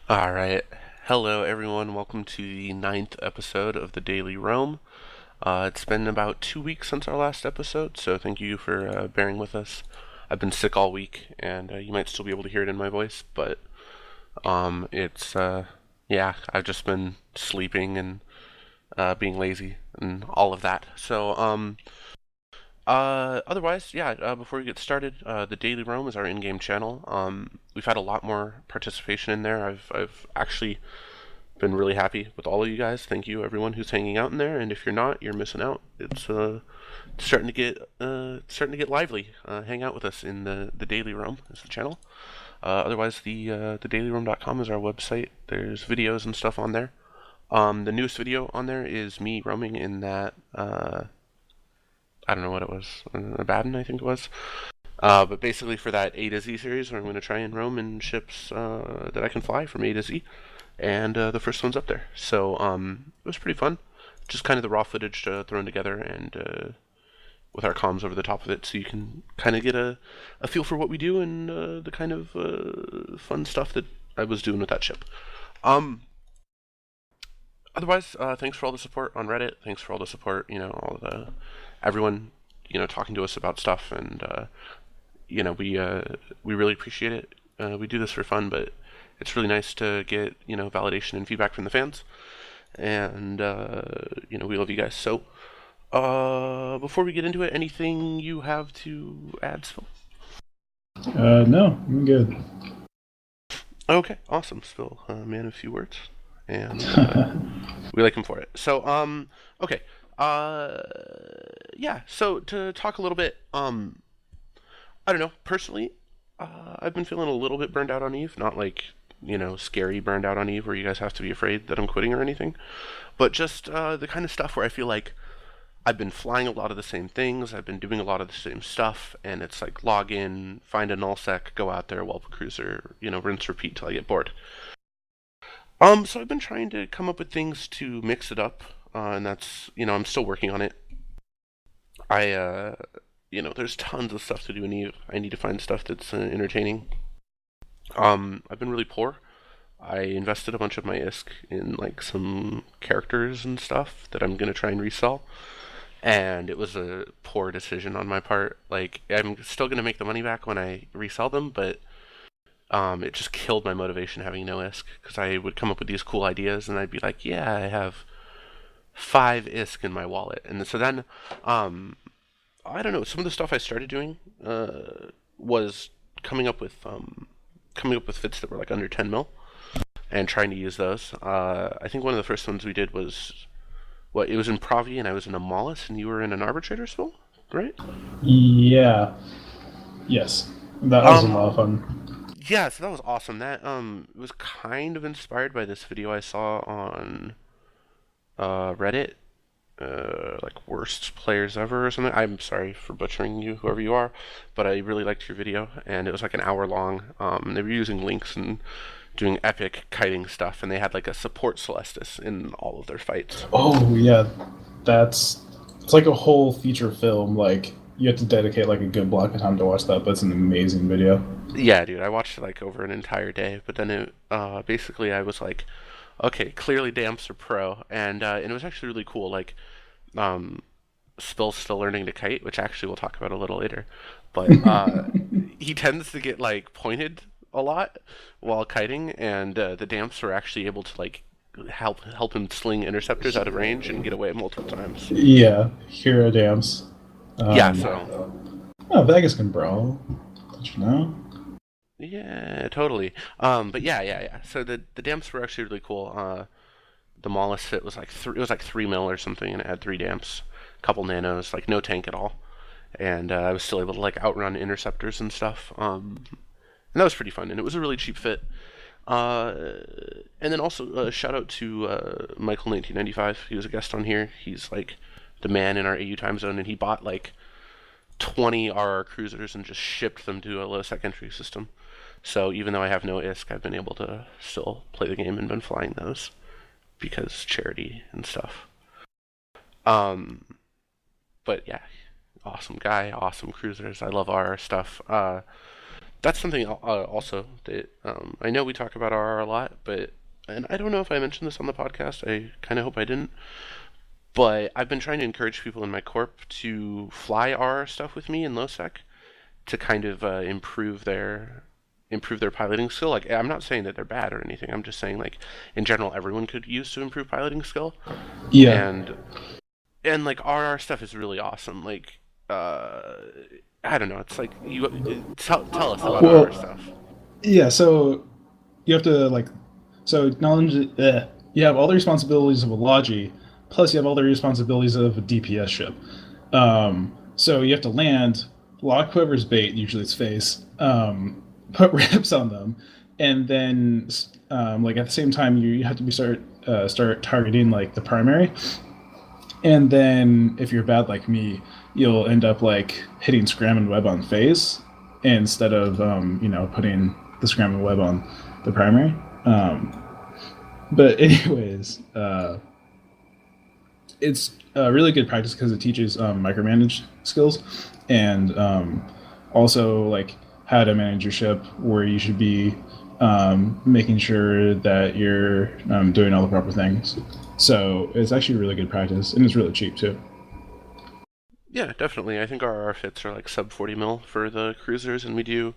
All right. Hello, everyone. Welcome to the ninth episode of the Daily Roam. It's been about 2 weeks since our last episode, so thank you for bearing with us. I've been sick all week, and you might still be able to hear it in my voice, but it's yeah, I've just been sleeping and being lazy and all of that. Otherwise, yeah. Before we get started, the Daily Roam is our in-game channel. We've had a lot more participation in there. I've actually been really happy with all of you guys. Thank you, everyone who's hanging out in there. And if you're not, you're missing out. It's starting to get lively. Hang out with us in the Daily Roam is the channel. Otherwise, the dailyroam.com is our website. There's videos and stuff on there. The newest video on there is me roaming in that I don't know what it was, Abaddon, I think it was. But basically for that A to Z series, where I'm going to try and roam in ships that I can fly from A to Z, and the first one's up there. So it was pretty fun. Just kind of the raw footage thrown together and with our comms over the top of it, so you can kind of get a feel for what we do and the kind of fun stuff that I was doing with that ship. Um, Otherwise, thanks for all the support on Reddit. Thanks for all the support, all the everyone, talking to us about stuff, and we really appreciate it. We do this for fun, but it's really nice to get validation and feedback from the fans, and we love you guys. So, before we get into it, anything you have to add, Phil? No, I'm good. Okay, awesome. Still, man, a few words, and we like him for it. So, okay, uh, yeah. So to talk a little bit, I don't know. Personally, I've been feeling a little bit burned out on Eve. Not like scary burned out on Eve, where you guys have to be afraid that I'm quitting or anything, but just the kind of stuff where I feel like I've been flying a lot of the same things. I've been doing a lot of the same stuff, and it's like log in, find a nullsec, go out there, whelp a cruiser, rinse, repeat till I get bored. So I've been trying to come up with things to mix it up, and that's I'm still working on it. There's tons of stuff to do in Eve. I need to find stuff that's entertaining. I've been really poor. I invested a bunch of my ISK in like some characters and stuff that I'm gonna try and resell, and it was a poor decision on my part. Like I'm still gonna make the money back when I resell them, but it just killed my motivation having no ISK because I would come up with these cool ideas and I'd be like, yeah, I have 5 ISK in my wallet, and so then I don't know. Some of the stuff I started doing was coming up with fits that were like under 10 mil and trying to use those. I think one of the first ones we did was it was in Provi and I was in a Mollis and you were in an Arbitrator spill, right? Yeah, yes, that was a Um, lot of fun. yeah, so that was awesome. That was kind of inspired by this video I saw on Reddit, like worst players ever or something. I'm sorry for butchering you, whoever you are, but I really liked your video, and it was like an hour long. They were using links and doing epic kiting stuff, and they had like a support Celestis in all of their fights. Oh yeah, that's it's like a whole feature film. Like you have to dedicate like a good block of time to watch that, but it's an amazing video. Yeah, dude, I watched it like over an entire day, but then basically I was like, okay, clearly Damps are pro, and it was actually really cool. Like, um, Spill's still learning to kite, which actually we'll talk about a little later. But he tends to get like pointed a lot while kiting, and the damps were actually able to like help him sling interceptors out of range and get away multiple times. Yeah, hero dams. Yeah, Um, so oh, Vegas can brawl. Did you know? yeah, totally. But yeah. So the damps were actually really cool. The Mollis fit was like it was like 3 mil or something, and it had 3 damps, couple nanos, like no tank at all, and I was still able to like outrun interceptors and stuff. And that was pretty fun, and it was a really cheap fit. Uh, and then also shout out to Michael 1995. He was a guest on here. He's like the man in our AU time zone, and he bought like 20 RR cruisers and just shipped them to a low sec entry system. So even though I have no ISK, I've been able to still play the game and been flying those because charity and stuff. Um, but yeah, awesome guy, awesome cruisers. I love RR stuff. That's something also that I know we talk about RR a lot, but and I don't know if I mentioned this on the podcast. I kind of hope I didn't. But I've been trying to encourage people in my corp to fly RR stuff with me in low sec to kind of improve their piloting skill. Like I'm not saying that they're bad or anything. I'm just saying like in general everyone could use to improve piloting skill. Yeah. And like RR stuff is really awesome. Like I don't know. It's like tell us about RR Well, stuff. yeah. So you have to like, so knowledge. You have all the responsibilities of a logi, plus you have all the responsibilities of a DPS ship. So you have to land, lock whoever's bait, usually it's face, put ramps on them, and then like at the same time you have to start targeting like the primary, and then if you're bad like me, you'll end up like hitting scram and web on phase instead of putting the scram and web on the primary. But anyways, it's a really good practice because it teaches micromanage skills, and also like how to manage your ship, where you should be making sure that you're doing all the proper things. So it's actually a really good practice, and it's really cheap too. Yeah, definitely. I think our fits are like sub 40 mil for the cruisers, and we do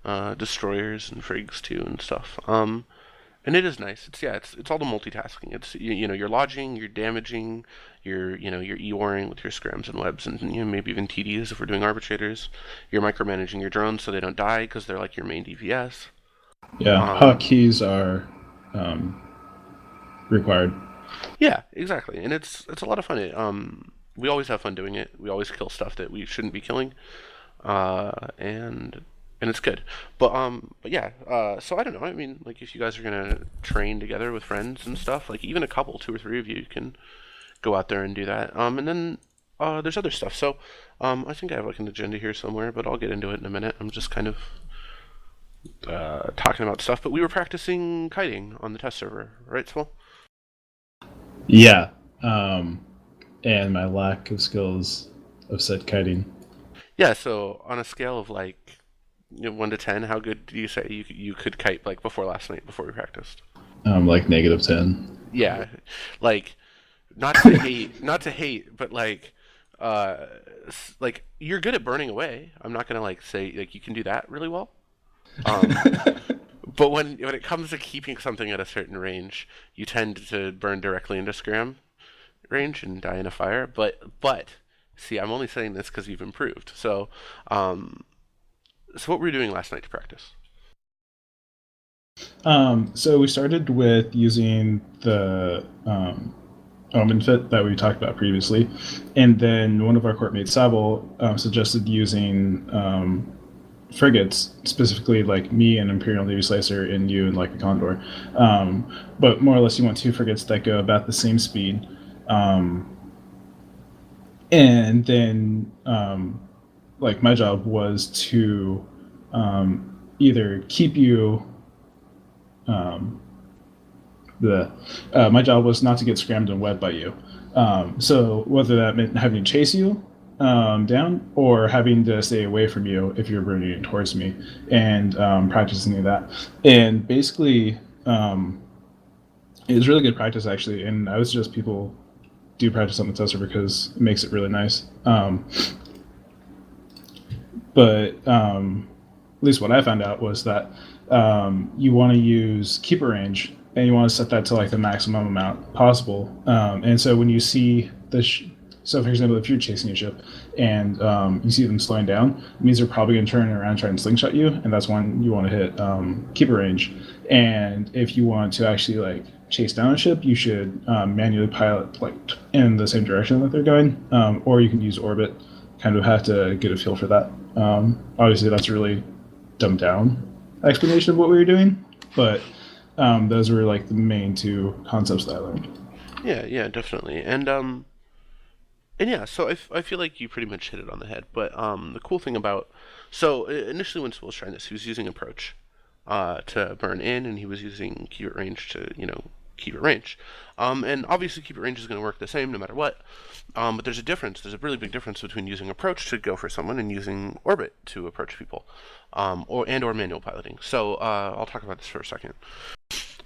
destroyers and frigs too and stuff. And it is nice. It's all the multitasking. It's you're lodging, you're damaging, you're EORing with your scrams and webs, and maybe even TDs if we're doing arbitrators. You're micromanaging your drones so they don't die because they're like your main DPS. Yeah, Um, hotkeys are um, required. yeah, exactly, and it's a lot of fun. We always have fun doing it. We always kill stuff that we shouldn't be killing, and it's good. But yeah. So I don't know. I mean, like if you guys are gonna train together with friends and stuff, like even a couple, two or three of you can go out there and do that. And then there's other stuff. So I think I have like an agenda here somewhere, but I'll get into it in a minute. I'm just kind of talking about stuff. But we were practicing kiting on the test server, right, Swell? Yeah, and my lack of skills of said kiting. Yeah. So on a scale of like 1 to 10, how good do you say you could kite like before last night before we practiced? Like -10. Yeah, like not to hate, but uh, like you're good at burning away. I'm not gonna like say like you can do that really well. Um, but when it comes to keeping something at a certain range, you tend to burn directly into scram range and die in a fire. But see, I'm only saying this because you've improved. Um, so what were you doing last night to practice? So we started with using the Omen fit that we talked about previously, and then one of our court mates, Sable, suggested using frigates, specifically like me and Imperial Navy Slicer and you and like a Condor. But more or less, you want two frigates that go about the same speed. And then, like, my job was to either keep you. Um, my job was not to get scrammed and wet by you. So whether that meant having to chase you down or having to stay away from you if you're burning towards me, and practicing that. And basically, it was really good practice actually. And I would suggest people do practice on the tester because it makes it really nice. But at least what I found out was that you want to use keeper range, and you want to set that to like the maximum amount possible. And so when you see so for example, if you're chasing a ship and you see them slowing down, it means they're probably going to turn around and try and slingshot you, and that's when you want to hit keeper range. And if you want to actually like chase down a ship, you should manually pilot like in the same direction that they're going, or you can use orbit. Kind of have to get a feel for that. Obviously, that's a really dumbed down explanation of what we were doing, but those were like the main two concepts that I learned. Yeah, definitely. And yeah, so I feel like you pretty much hit it on the head. But the cool thing about initially when Swill was trying this, he was using approach to burn in, and he was using keyword range to keep it range. And obviously keep it range is going to work the same no matter what. But there's a difference. There's a really big difference between using approach to go for someone and using orbit to approach people, or manual piloting. So I'll talk about this for a second.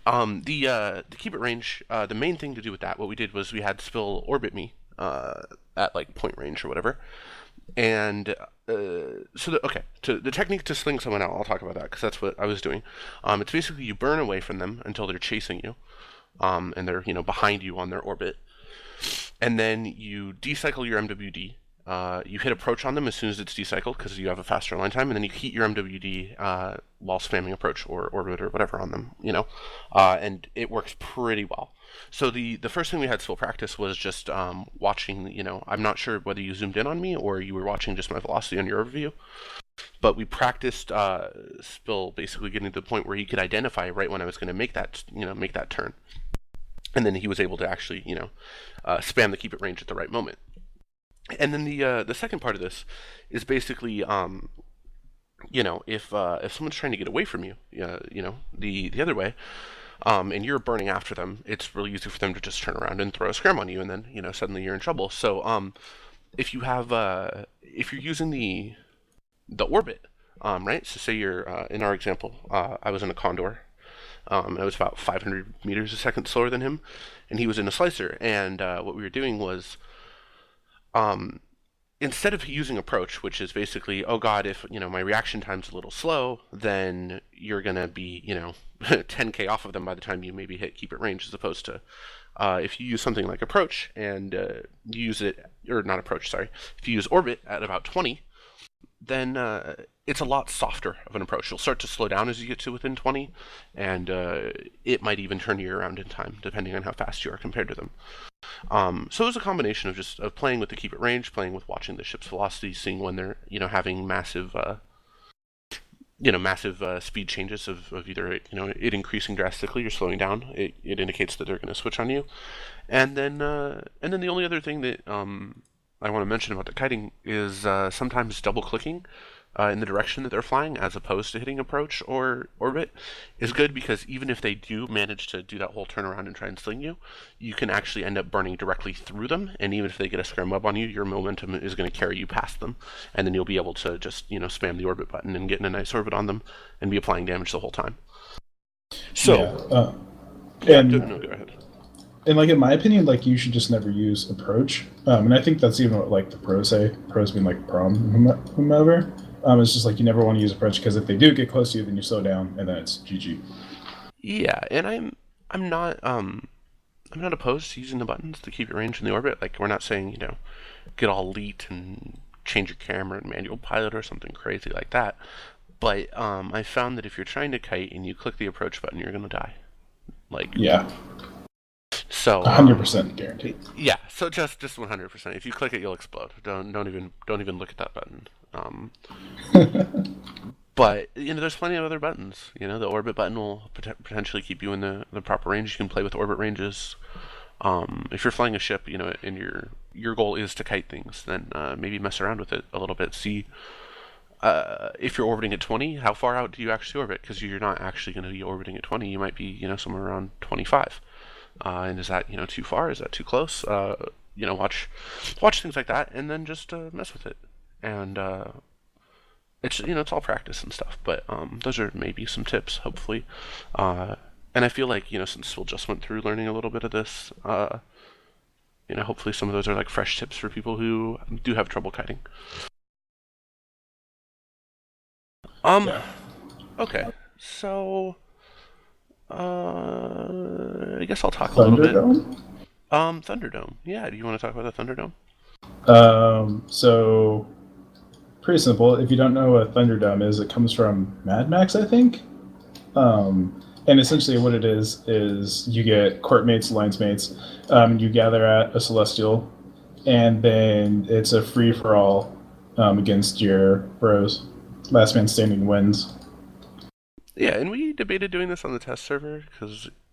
The keep it range, the main thing to do with that, what we did was we had Spill orbit me at like point range or whatever, and the technique to sling someone out, I'll talk about that because that's what I was doing. It's basically you burn away from them until they're chasing you, and they're behind you on their orbit, and then you decycle your MWD. You hit approach on them as soon as it's decycled because you have a faster line time, and then you heat your MWD while spamming approach or orbit or whatever on them, and it works pretty well. So the first thing we had Spill practice was just watching, I'm not sure whether you zoomed in on me or you were watching just my velocity on your overview, but we practiced Spill basically getting to the point where he could identify right when I was going to make that turn. And then he was able to actually, spam the keep it range at the right moment. And then the second part of this is basically, if someone's trying to get away from you, the other way, and you're burning after them, it's really easy for them to just turn around and throw a scram on you, and then suddenly you're in trouble. So if you're using the orbit, right? So say you're in our example, I was in a condor. I was about 500 meters a second slower than him, and he was in a slicer. And what we were doing was, instead of using approach, which is basically, oh god, if my reaction time's a little slow, then you're gonna be 10k off of them by the time you maybe hit keep it range, as opposed to if you use something like approach and you use it, or not approach, sorry, if you use orbit at about 20, then it's a lot softer of an approach. You'll start to slow down as you get to within 20, and it might even turn you around in time, depending on how fast you are compared to them. So it was a combination of just playing with the keep it range, playing with watching the ship's velocity, seeing when they're having massive speed changes of either it increasing drastically or slowing down. It indicates that they're going to switch on you, and then the only other thing that I want to mention about the kiting is sometimes double clicking in the direction that they're flying as opposed to hitting approach or orbit is good, because even if they do manage to do that whole turnaround and try and sling you, you can actually end up burning directly through them, and even if they get a scram up on you, your momentum is going to carry you past them, and then you'll be able to just spam the orbit button and get in a nice orbit on them and be applying damage the whole time. So no, go ahead. And in my opinion, you should just never use approach. And I think that's even what the pros say. Pros being prom, whomever. It's just you never want to use approach, because if they do get close to you, then you slow down, and then it's GG. Yeah, and I'm not opposed to using the buttons to keep it range in the orbit. We're not saying get all elite and change your camera and manual pilot or something crazy like that. But I found that if you're trying to kite and you click the approach button, you're gonna die. Yeah. So 100% guaranteed. Yeah, so just 100%. If you click it, you'll explode. Don't even look at that button. But there's plenty of other buttons. The orbit button will potentially keep you in the proper range. You can play with orbit ranges. If you're flying a ship, and your goal is to kite things, then maybe mess around with it a little bit. See if you're orbiting at 20, how far out do you actually orbit? Because you're not actually going to be orbiting at 20. You might be somewhere around 25. And is that too far? Is that too close? Watch things like that, and then just mess with it. And it's all practice and stuff. But those are maybe some tips, hopefully. And I feel since Will just went through learning a little bit of this, hopefully some of those are fresh tips for people who do have trouble kiting. Yeah. Okay, so. I guess I'll talk a little bit. Thunderdome. Yeah, do you want to talk about the Thunderdome? So pretty simple. If you don't know what Thunderdome is, it comes from Mad Max, I think. And essentially what it is you get court mates, alliance mates, you gather at a celestial, and then it's a free-for-all against your bros. Last man standing wins. Yeah, and we debated doing this on the test server,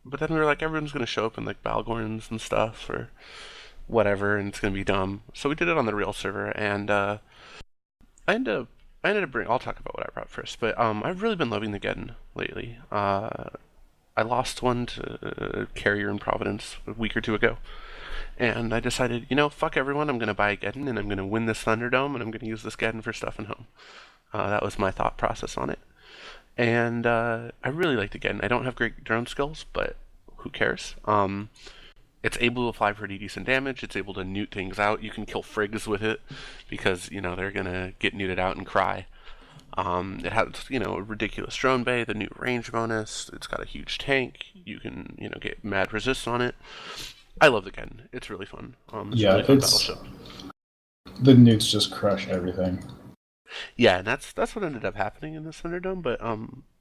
but then we were everyone's going to show up in Balgorns and stuff or whatever, and it's going to be dumb. So we did it on the real server, and I ended up I'll talk about what I brought first, but I've really been loving the Geddon lately. I lost one to Carrier in Providence a week or two ago, and I decided, fuck everyone. I'm gonna buy a Geddon, and I'm gonna win this Thunderdome, and I'm gonna use this Geddon for stuff in home. That was my thought process on it, and I really like the Geddon. I don't have great drone skills, but who cares? It's able to apply pretty decent damage. It's able to newt things out. You can kill frigs with it because they're gonna get newted out and cry. It has, a ridiculous drone bay, the new range bonus. It's got a huge tank. You can, get mad resist on it. I love the Ken. It's really fun. It's a really fun battleship. The nukes just crush everything. Yeah, and that's what ended up happening in this Thunderdome. But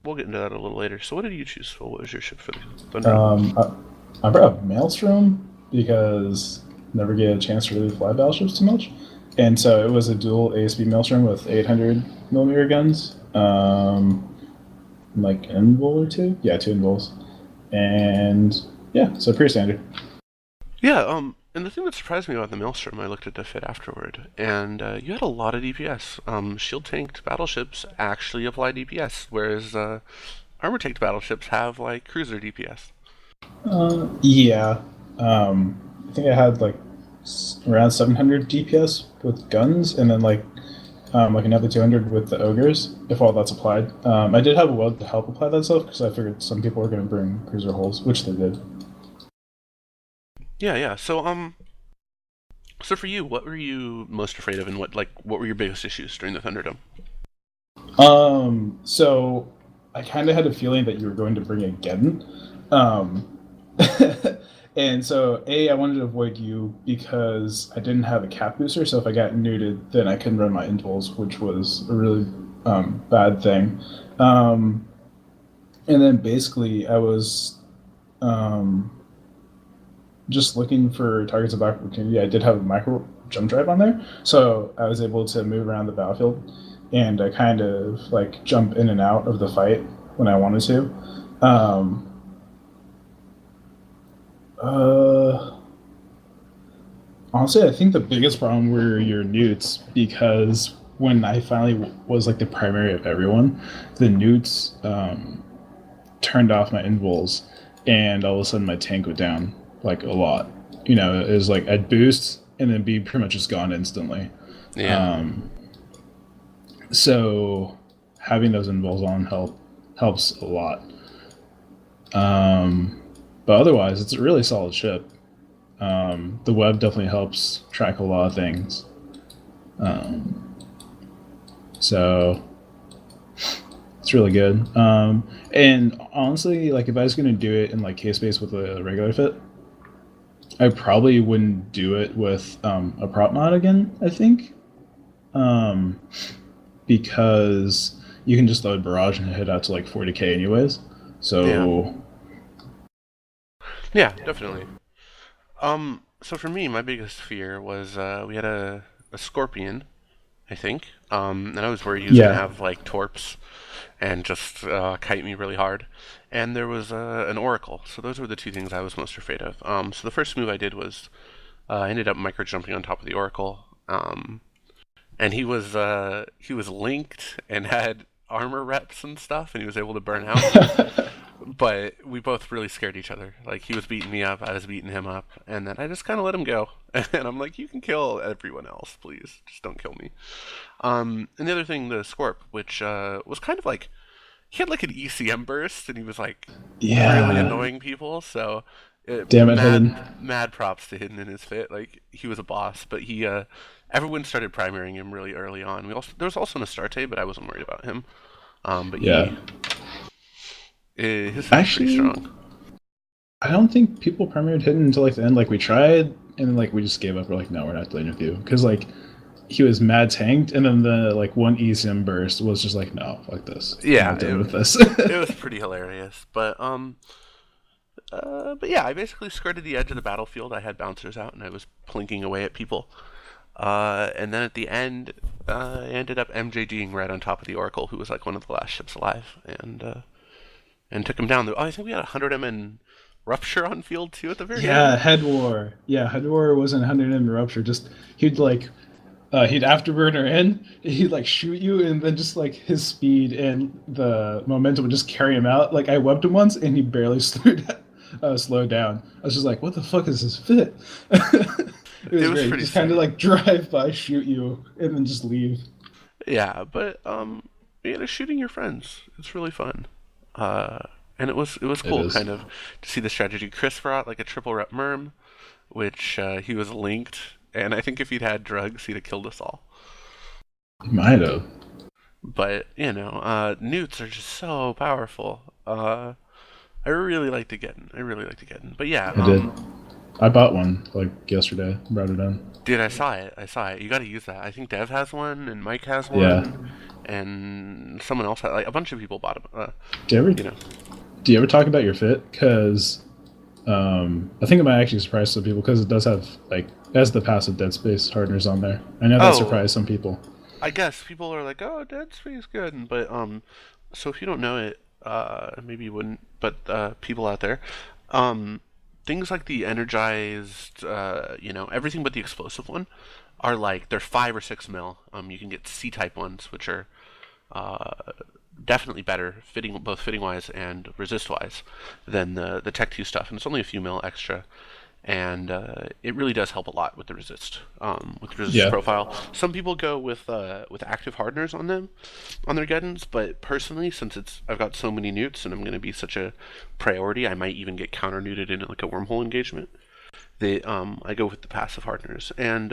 we'll get into that a little later. So, what did you choose, Phil? What was your ship for the Thunderdome? I brought Maelstrom because never get a chance to really fly battleships too much. And so it was a dual ASB Maelstrom with 800 millimeter guns, like an invul or two. Yeah, 2 invuls. And yeah, so pretty standard. Yeah, and the thing that surprised me about the Maelstrom, I looked at the fit afterward, and you had a lot of DPS. Shield tanked battleships actually apply DPS, whereas armor tanked battleships have like cruiser DPS. Yeah. I think I had like around 700 DPS with guns, and then like another 200 with the ogres, if all that's applied. I did have a weld to help apply that stuff because I figured some people were going to bring cruiser holes, which they did. Yeah. So for you, what were you most afraid of, and what were your biggest issues during the Thunderdome? So I kind of had a feeling that you were going to bring a Geddon. And so, I wanted to avoid you because I didn't have a cap booster, so if I got neuted, then I couldn't run my invuls, which was a really bad thing. And then basically, I was just looking for targets of opportunity. I did have a micro jump drive on there, so I was able to move around the battlefield and kind of like jump in and out of the fight when I wanted to. Honestly, I think the biggest problem were your newts, because when I finally was like the primary of everyone, the newts turned off my invuls, and all of a sudden my tank went down like a lot. It was like I'd boost and then be pretty much just gone instantly. Yeah. So having those invuls on helps a lot. But otherwise, it's a really solid ship. The web definitely helps track a lot of things. So it's really good. And honestly, like if I was going to do it in like K-Space with a regular fit, I probably wouldn't do it with a prop mod again, I think. Because you can just load Barrage and hit out to like 40k anyways. So... Yeah, definitely. So for me, my biggest fear was we had a Scorpion, I think, and I was worried he was gonna have like torps and just kite me really hard. And there was an Oracle. So those were the two things I was most afraid of. So the first move I did was I ended up micro jumping on top of the Oracle, and he was linked and had armor reps and stuff, and he was able to burn out. But we both really scared each other. Like, he was beating me up, I was beating him up, and then I just kind of let him go. And I'm like, you can kill everyone else, please. Just don't kill me. And the other thing, the Scorp, which was kind of like, he had like an ECM burst, and he was like really annoying people, so... Damn it, mad props to Hidden in his fit. Like, he was a boss, but he... everyone started primarying him really early on. There was also an Astarte, but I wasn't worried about him. But yeah... his fit's pretty strong. I don't think people primaried Hidden until like the end. Like we tried, and then like we just gave up. We're like, no, we're not dealing with you, because like he was mad tanked, and then the like one ECM burst was just like, no, fuck this. Yeah, I'm not dealing with this. It was pretty hilarious, but yeah, I basically skirted the edge of the battlefield. I had bouncers out, and I was plinking away at people. And then at the end, I ended up MJDing right on top of the Oracle, who was like one of the last ships alive, and took him down. Oh, I think we had 100 M in Rupture on field too at the very end. Head War. Yeah, Head War wasn't 100 M in Rupture. Just he'd like He'd afterburner in, he'd like shoot you, and then just like his speed and the momentum would just carry him out. Like I webbed him once, and he barely slowed down. I was just like, "What the fuck is this fit?" It It was was great. He pretty just kind of sweet. like drive by, shoot you, and then just leave. Yeah, but shooting your friends, it's really fun. Uh, and it was It cool, is. kind of, to see the strategy. Chris brought like a triple rep merm, which he was linked, and I think if he'd had drugs, he'd have killed us all. Might have. But newts are just so powerful. I really like to get in. I really like to get in. But yeah, I did. I bought one like yesterday. Brought it in. dude, I saw it. I saw it. You got to use that. I think Dev has one, and Mike has Yeah. one, and someone else had. Like a bunch of people bought them. Do you ever You know. do you ever talk about your fit? Because I think it might actually surprise some people because it does have like it has the passive Dead Space hardeners on there. I know that Oh, surprised some people. I guess people are like, "Oh, Dead Space good," but so if you don't know it, maybe you wouldn't, but people out there, um, things like the energized, everything but the explosive one, are like they're 5 or 6 mil. You can get C-type ones, which are uh, definitely better fitting, both fitting wise and resist wise, than the Tech 2 stuff, and it's only a few mil extra, and it really does help a lot with the resist Yeah. profile. Some people go with active hardeners on them, on their Geddons, but personally, since I've got so many newts and I'm going to be such a priority, I might even get counter newted in like a wormhole engagement. I go with the passive hardeners, and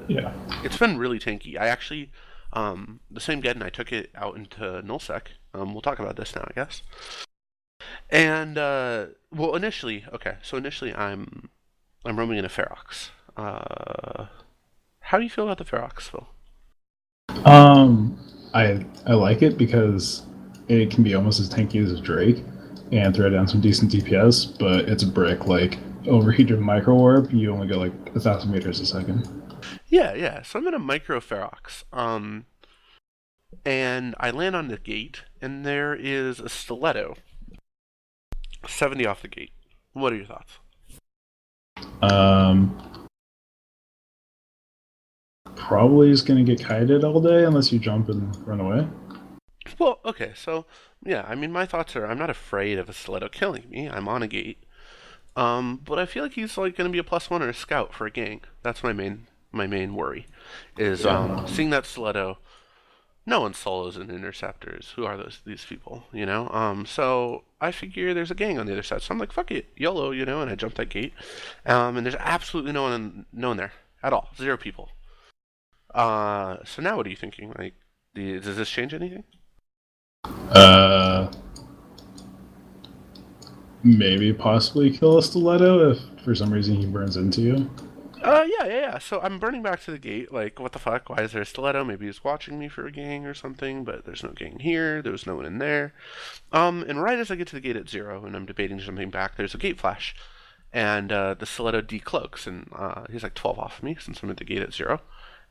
Yeah. it's been really tanky. I actually the same Geddon, I took it out into nullsec. We'll talk about this now, I guess. And well, initially I'm roaming in a Ferox. How do you feel about the Ferox, Phil? I like it because it can be almost as tanky as a Drake and throw down some decent DPS, but it's a brick. Like overheat your micro warp, you only go like 1,000 meters a second. Yeah, yeah. So I'm in a micro Ferox. And I land on the gate, and there is a stiletto, 70 off the gate. What are your thoughts? Um, Probably is going to get kited all day unless you jump and run away. Well, okay, so yeah, I mean, my thoughts are I'm not afraid of a stiletto killing me. I'm on a gate. But I feel like he's like going to be a +1 or a scout for a gang. That's my main worry, is Yeah. seeing that stiletto. No one solos and interceptors. Who are these people? So I figure there's a gang on the other side. So I'm like, fuck it, YOLO, and I jump that gate. And there's absolutely no one there at all. Zero people. So now what are you thinking? Like, does this change anything? Uh, Maybe possibly kill a stiletto if for some reason he burns into you. Yeah, yeah, yeah. So I'm burning back to the gate. Like, what the fuck? Why is there a stiletto? Maybe he's watching me for a gang or something. But there's no gang here. There was no one in there. And right as I get to the gate at 0, and I'm debating jumping back, there's a gate flash, and the stiletto decloaks, and he's like 12 off of me since I'm at the gate at 0,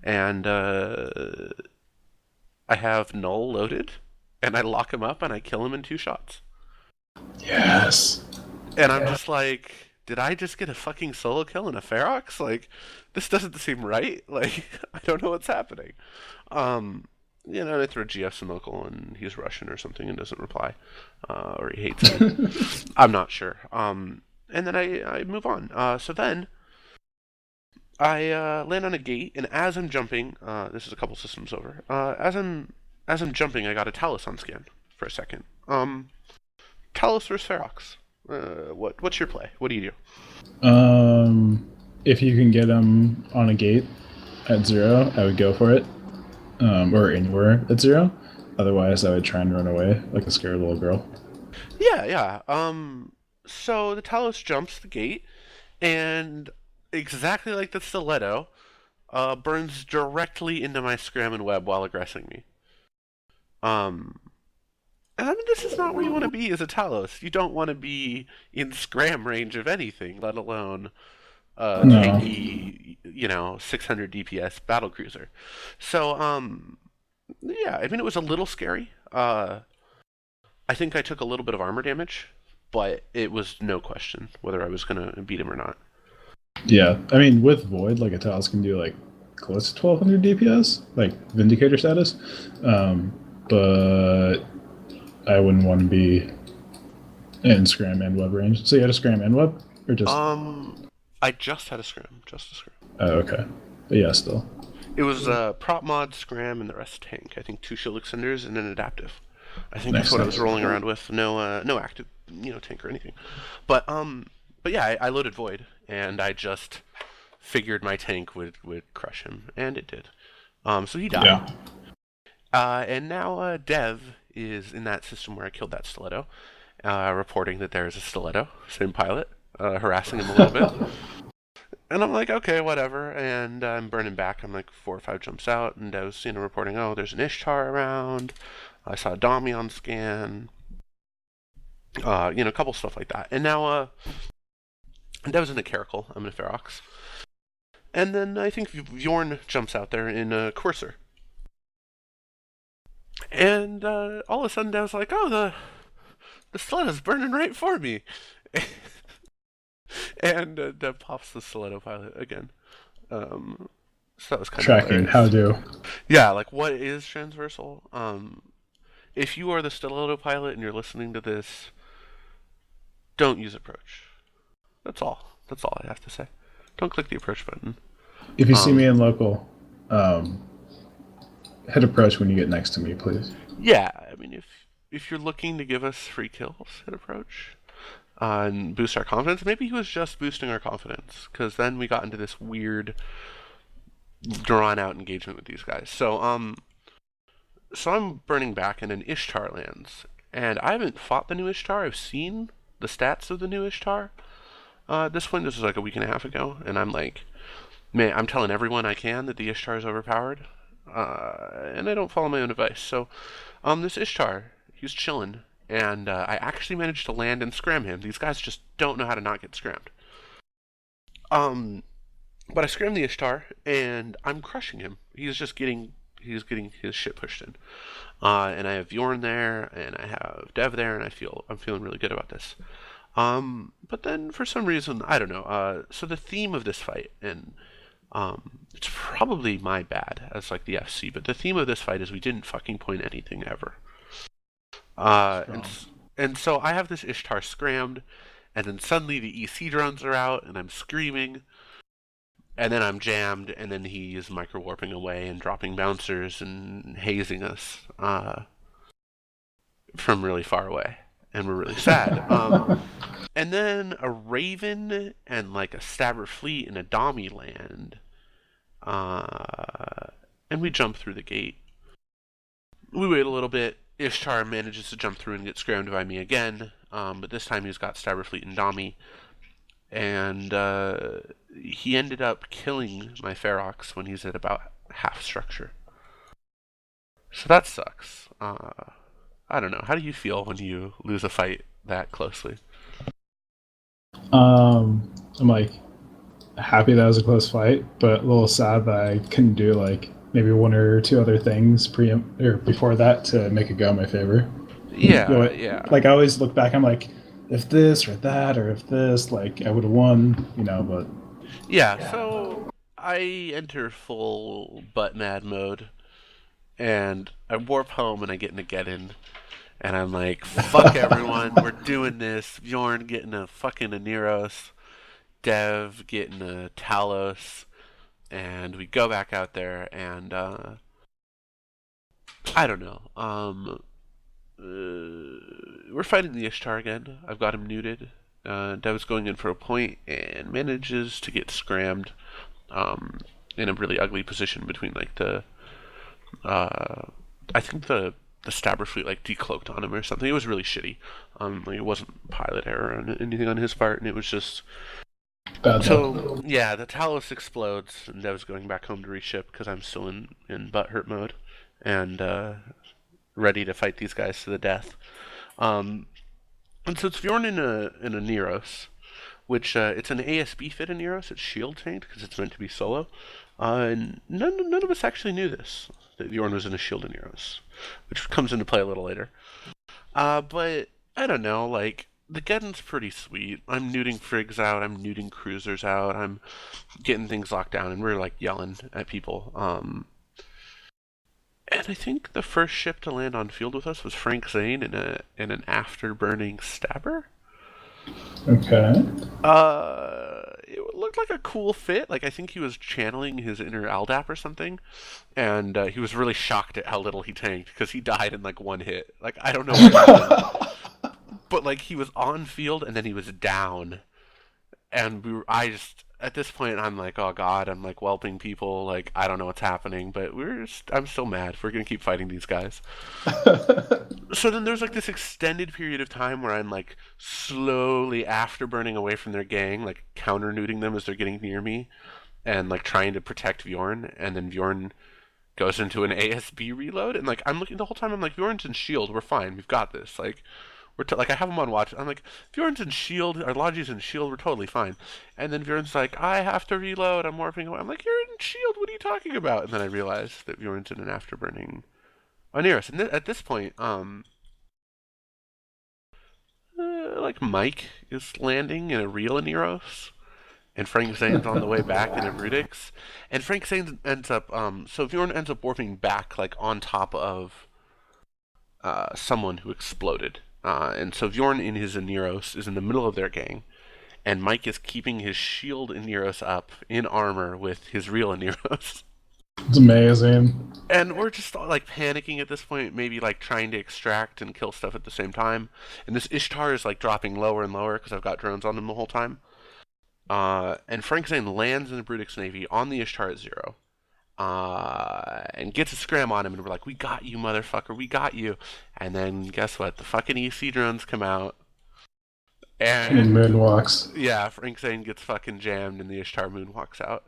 and I have null loaded, and I lock him up, and I kill him in 2 shots. Yes. And I'm just like, did I just get a fucking solo kill in a Ferox? Like, this doesn't seem right. Like, I don't know what's happening. I throw GFs in local and he's Russian or something and doesn't reply, or he hates me. I'm not sure. And then I move on. So then I land on a gate, and as I'm jumping, this is a couple systems over. As I'm jumping, I got a Talos on scan for a second. Talos versus Ferox. What's your play? What do you do? If you can get him on a gate at 0, I would go for it. Or anywhere at 0. Otherwise, I would try and run away like a scared little girl. Yeah, yeah. So the Talos jumps the gate, and exactly like the stiletto, burns directly into my scram and web while aggressing me. Um, and I mean, this is not where you want to be as a Talos. You don't want to be in scram range of anything, let alone No. tanky, 600 DPS battle cruiser. So, yeah, I mean, it was a little scary. I think I took a little bit of armor damage, but it was no question whether I was gonna beat him or not. Yeah. I mean, with Void, like a Talos can do like close to 1200 DPS, like Vindicator status. But I wouldn't want to be in scram and web range. So you had a scram and web, or just? I just had a scram, just a scram. Oh, okay. But yeah, still. It was prop mod, scram, and the rest tank. I think 2 shield extenders and an adaptive. I think that's Nice, what I was nice. rolling around with. No active, tank or anything. But yeah, I loaded Void, and I just figured my tank would crush him, and it did. So he died. Yeah. And now Dev is in that system where I killed that stiletto, reporting that there is a stiletto, same pilot, harassing him a little bit. And I'm like, okay, whatever. And I'm burning back. I'm like 4 or 5 jumps out, and I was, reporting, oh, there's an Ishtar around. I saw a Dami on scan. A couple stuff like that. And now, that was in a Caracal. I'm in a Ferox. And then I think Bjorn jumps out there in a Courser. And all of a sudden, I was like, oh, the stiletto's burning right for me. And Dev pops the stiletto pilot again. So that was kind Tracking. of hilarious. How do? Yeah, like what is transversal? If you are the stiletto pilot and you're listening to this, don't use approach. That's all. That's all I have to say. Don't click the approach button. If you see me in local, hit approach when you get next to me, please. Yeah, I mean, if you're looking to give us free kills, hit approach. And boost our confidence. Maybe he was just boosting our confidence, because then we got into this weird, drawn-out engagement with these guys. So I'm burning back, and an Ishtar lands, and I haven't fought the new Ishtar. I've seen the stats of the new Ishtar. At this point, this was like a week and a half ago, and I'm like, man, I'm telling everyone I can that the Ishtar is overpowered, and I don't follow my own advice. So, this Ishtar, he was chilling. And I actually managed to land and scram him. These guys just don't know how to not get scrammed. But I scrammed the Ishtar, and I'm crushing him. He's getting his shit pushed in. And I have Bjorn there, and I have Dev there, and I'm feeling really good about this. But then for some reason, I don't know. So the theme of this fight, and it's probably my bad as like the FC, but the theme of this fight is we didn't fucking point anything ever. And so I have this Ishtar scrammed, and then suddenly the EC drones are out, and I'm screaming, and then I'm jammed, and then he is micro-warping away and dropping bouncers and hazing us from really far away, and we're really sad. And then a Raven and like a Stabber Fleet and a Dami land, and we jump through the gate. We wait a little bit. Ishtar manages to jump through and get scrammed by me again, but this time he's got Stabber Fleet and Dami, and he ended up killing my Ferox when he's at about half structure. So that sucks. I don't know. How do you feel when you lose a fight that closely? I'm like happy that was a close fight, but a little sad that I couldn't do like maybe 1 or 2 other things before that to make it go in my favor. Yeah, yeah. Like I always look back, I'm like, if this or that or if this, like I would have won, but yeah. So I enter full butt mad mode, and I warp home and I get in a get-in, and I'm like, fuck everyone, we're doing this. Bjorn getting a fucking Aneros, Dev getting a Talos, and we go back out there, and I don't know. We're fighting the Ishtar again. I've got him neuted. Dev's going in for a point and manages to get scrammed in a really ugly position between like the I think the Stabber Fleet like decloaked on him or something. It was really shitty. Like it wasn't pilot error or anything on his part, and it was just so yeah, the Talos explodes, and Dev's going back home to reship because I'm still in butthurt mode and ready to fight these guys to the death. And so it's Bjorn in a Neros, which it's an ASB fit in Neros. It's shield tanked because it's meant to be solo. And none of us actually knew this, that Bjorn was in a shield in Neros, which comes into play a little later. But I don't know, like the Geddon's pretty sweet. I'm nuding frigs out. I'm nuding cruisers out. I'm getting things locked down, and we're like yelling at people. And I think the first ship to land on field with us was Frank Zane in an afterburning stabber. Okay. It looked like a cool fit. Like I think he was channeling his inner LDAP or something, and he was really shocked at how little he tanked because he died in like one hit. Like I don't know what happened, but like he was on field and then he was down, and I just at this point I'm like, oh god, I'm like whelping people. Like I don't know what's happening, but I'm so mad. We're gonna keep fighting these guys. So then there's like this extended period of time where I'm like slowly afterburning away from their gang, like counter nuding them as they're getting near me, and like trying to protect Bjorn, and then Bjorn goes into an ASB reload, and like I'm looking the whole time. I'm like, Bjorn's in shield, we're fine, we've got this. Like like I have him on watch. I'm like, Bjorn's in shield, our Logi's in shield, we're totally fine. And then Bjorn's like, I have to reload, I'm morphing away. I'm like, you're in shield, what are you talking about? And then I realized that Bjorn's in an afterburning Oneris. And at this point, like Mike is landing in a real Oneros, and Frank Zane's on the way back in a Brutix, and Frank Zane ends up, so Bjorn ends up warping back like on top of someone who exploded. And so Bjorn in his Oneros is in the middle of their gang, and Mike is keeping his shield Oneros up in armor with his real Oneros. It's amazing. And we're just like panicking at this point, maybe like trying to extract and kill stuff at the same time. And this Ishtar is like dropping lower and lower because I've got drones on him the whole time. And Frank Zane lands in the Brutix Navy on the Ishtar at 0. And gets a scram on him, and we're like, we got you, motherfucker, we got you. And then guess what? The fucking EC drones come out. And moonwalks. Yeah, Frank Zane gets fucking jammed, and the Ishtar moonwalks out.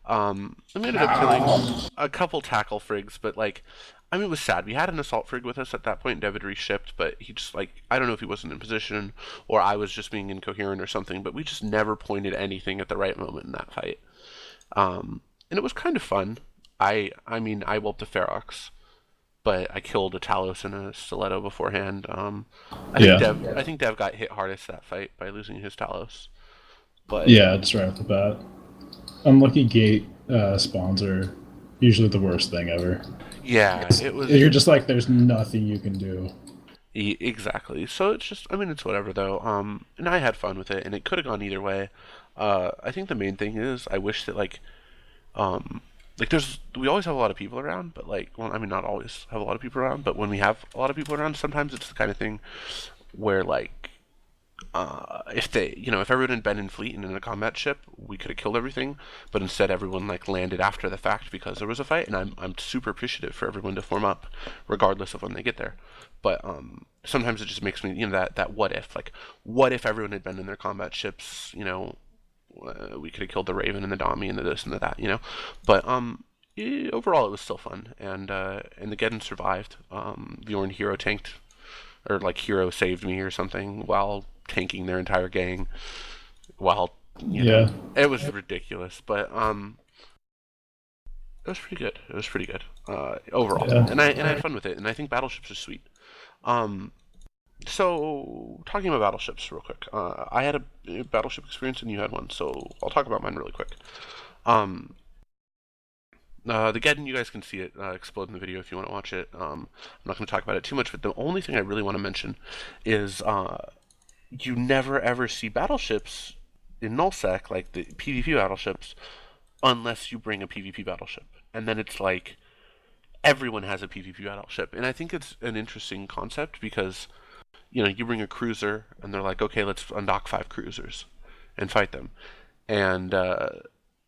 I ended up killing a couple tackle frigs, but like, I mean, it was sad. We had an assault frig with us at that point. Dev had reshipped, but he just like, I don't know if he wasn't in position or I was just being incoherent or something, but we just never pointed anything at the right moment in that fight. And it was kind of fun. I mean, I whooped a Ferox, but I killed a Talos and a Stiletto beforehand. I think Dev got hit hardest that fight by losing his Talos. But yeah, just right off the bat. Unlucky gate spawns are usually the worst thing ever. Yeah, it was. You're just like, there's nothing you can do. Exactly. So it's just, I mean, it's whatever though. And I had fun with it, and it could have gone either way. I think the main thing is I wish that like we always have a lot of people around, but like, well, I mean, not always have a lot of people around, but when we have a lot of people around, sometimes it's the kind of thing where like, if everyone had been in fleet and in a combat ship, we could have killed everything, but instead everyone like landed after the fact because there was a fight, and I'm super appreciative for everyone to form up, regardless of when they get there. But sometimes it just makes me, that what if, like, what if everyone had been in their combat ships, we could have killed the Raven and the Dami and the this and the that, But overall it was still fun, and the Geddon survived. Bjorn hero tanked, or like hero saved me or something while tanking their entire gang. While it was ridiculous, but it was pretty good. It was pretty good overall, and I had fun with it, and I think battleships are sweet. So, talking about battleships real quick. I had a battleship experience and you had one, so I'll talk about mine really quick. The Geddon, you guys can see it explode in the video if you want to watch it. I'm not going to talk about it too much, but the only thing I really want to mention is you never ever see battleships in nullsec, like the PvP battleships, unless you bring a PvP battleship. And then it's like, everyone has a PvP battleship. And I think it's an interesting concept because you bring a cruiser, and they're like, okay, let's undock 5 cruisers and fight them. And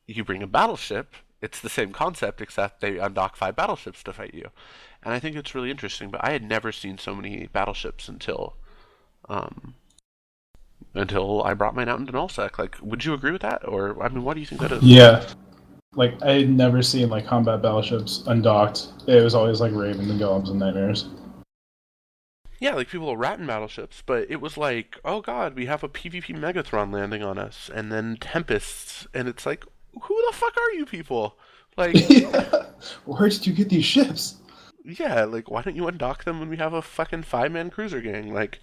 you bring a battleship, it's the same concept, except they undock 5 battleships to fight you. And I think it's really interesting, but I had never seen so many battleships until I brought mine out into nullsec. Like, would you agree with that? Or, I mean, what do you think that is? Yeah. Like, I had never seen, like, combat battleships undocked. It was always, like, Raven and Golems and Nightmares. Yeah, like people are ratting battleships, but it was like, oh god, we have a PvP Megatron landing on us, and then Tempests, and it's like, who the fuck are you people? Like, yeah. Where did you get these ships? Yeah, like, why don't you undock them when we have a fucking 5-man cruiser gang? Like,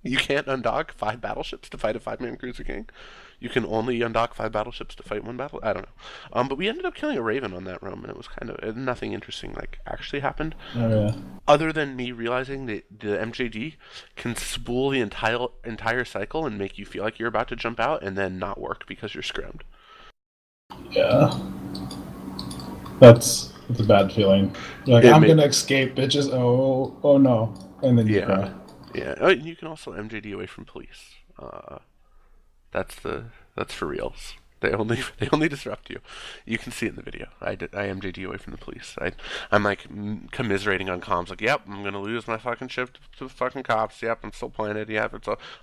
You can't undock 5 battleships to fight a 5-man cruiser king. You can only undock 5 battleships to fight 1 battle. I don't know. But we ended up killing a Raven on that roam, and it was kind of nothing interesting like actually happened. Oh yeah. Other than me realizing that the MJD can spool the entire cycle and make you feel like you're about to jump out, and then not work because you're scrimmed. Yeah. That's a bad feeling. You're like, I'm gonna escape, bitches. Oh no, and then you cry. Yeah. Oh, and you can also MJD away from police. That's for reals. They only disrupt you. You can see it in the video. I MJD away from the police. I'm like commiserating on comms, like, yep, I'm gonna lose my fucking ship to the fucking cops. Yep, I'm still playing it. Yep,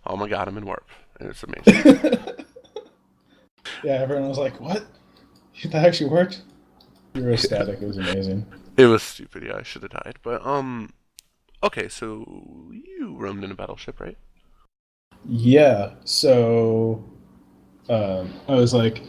oh my god, I'm in warp, and it's amazing. Yeah, everyone was like, what? That actually worked? You were ecstatic. It was amazing. It was stupid. Yeah, I should have died. But okay, so you roamed in a battleship, right? Yeah. So I was like,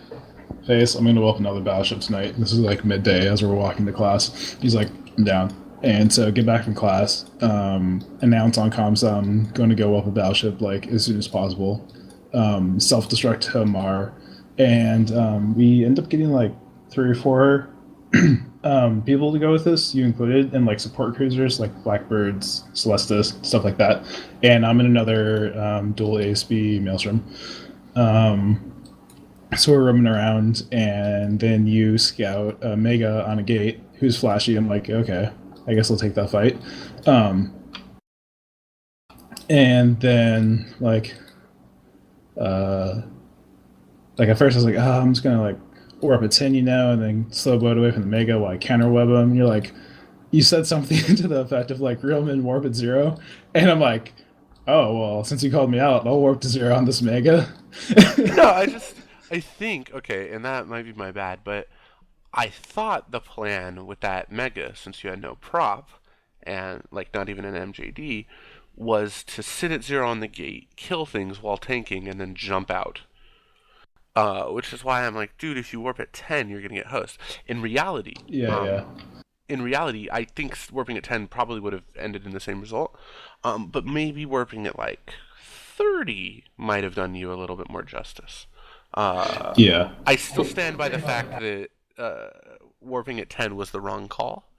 Face, I'm gonna whelp another battleship tonight. This is like midday as we're walking to class. He's like, I'm down. And so get back from class, announce on comms I'm going to go whelp a battleship like as soon as possible. Self-destruct to Mar, and we end up getting like 3 or 4 people to go with us, you included, and like support cruisers like Blackbirds, Celestis, stuff like that. And I'm in another dual ASB Maelstrom. So we're roaming around, and then you scout a Mega on a gate who's flashy. I'm like, okay, I guess I'll take that fight. And then like at first I was like, oh, I'm just gonna like warp a 10, and then slow boat away from the Mega while I counterweb him. And you're like, you said something to the effect of like real men warp at 0, and I'm like, oh well, since you called me out, I'll warp to 0 on this Mega. No, I think, okay, and that might be my bad, but I thought the plan with that Mega, since you had no prop, and like not even an MJD, was to sit at 0 on the gate, kill things while tanking, and then jump out. Which is why I'm like, dude, if you warp at 10, you're gonna get host. In reality, in reality, I think warping at 10 probably would have ended in the same result. But maybe warping at like 30 might have done you a little bit more justice. Yeah. I still stand by the fact that warping at 10 was the wrong call.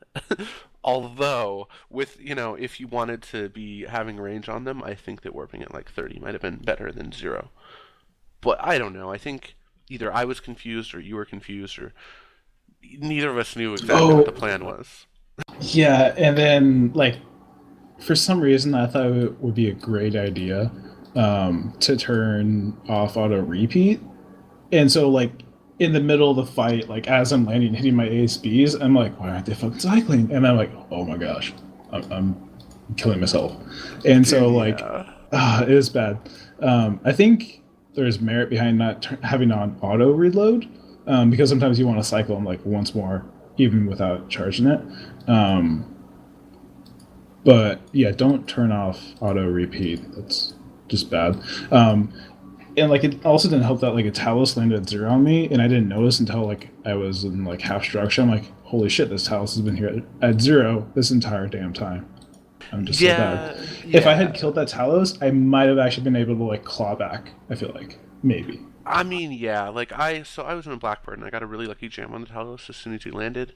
Although, with, if you wanted to be having range on them, I think that warping at like 30 might have been better than 0. But I don't know. I think either I was confused or you were confused, or neither of us knew exactly what the plan was. Yeah, and then like for some reason I thought it would be a great idea to turn off auto repeat. And so like in the middle of the fight, like as I'm landing hitting my ASBs, I'm like, why aren't they fucking cycling? And I'm like, oh my gosh, I'm killing myself. And so like it was bad. I think there's merit behind not having on auto reload, because sometimes you want to cycle them like once more even without charging it. But yeah, don't turn off auto repeat. That's just bad. And like it also didn't help that like a Talos landed at 0 on me, and I didn't notice until like I was in like half structure. I'm like, holy shit, this Talos has been here at 0 this entire damn time. I'm just so bad. Yeah. If I had killed that Talos, I might have actually been able to like claw back. I feel like maybe. I mean, yeah, like I was in a Blackbird and I got a really lucky jam on the Talos as soon as he landed,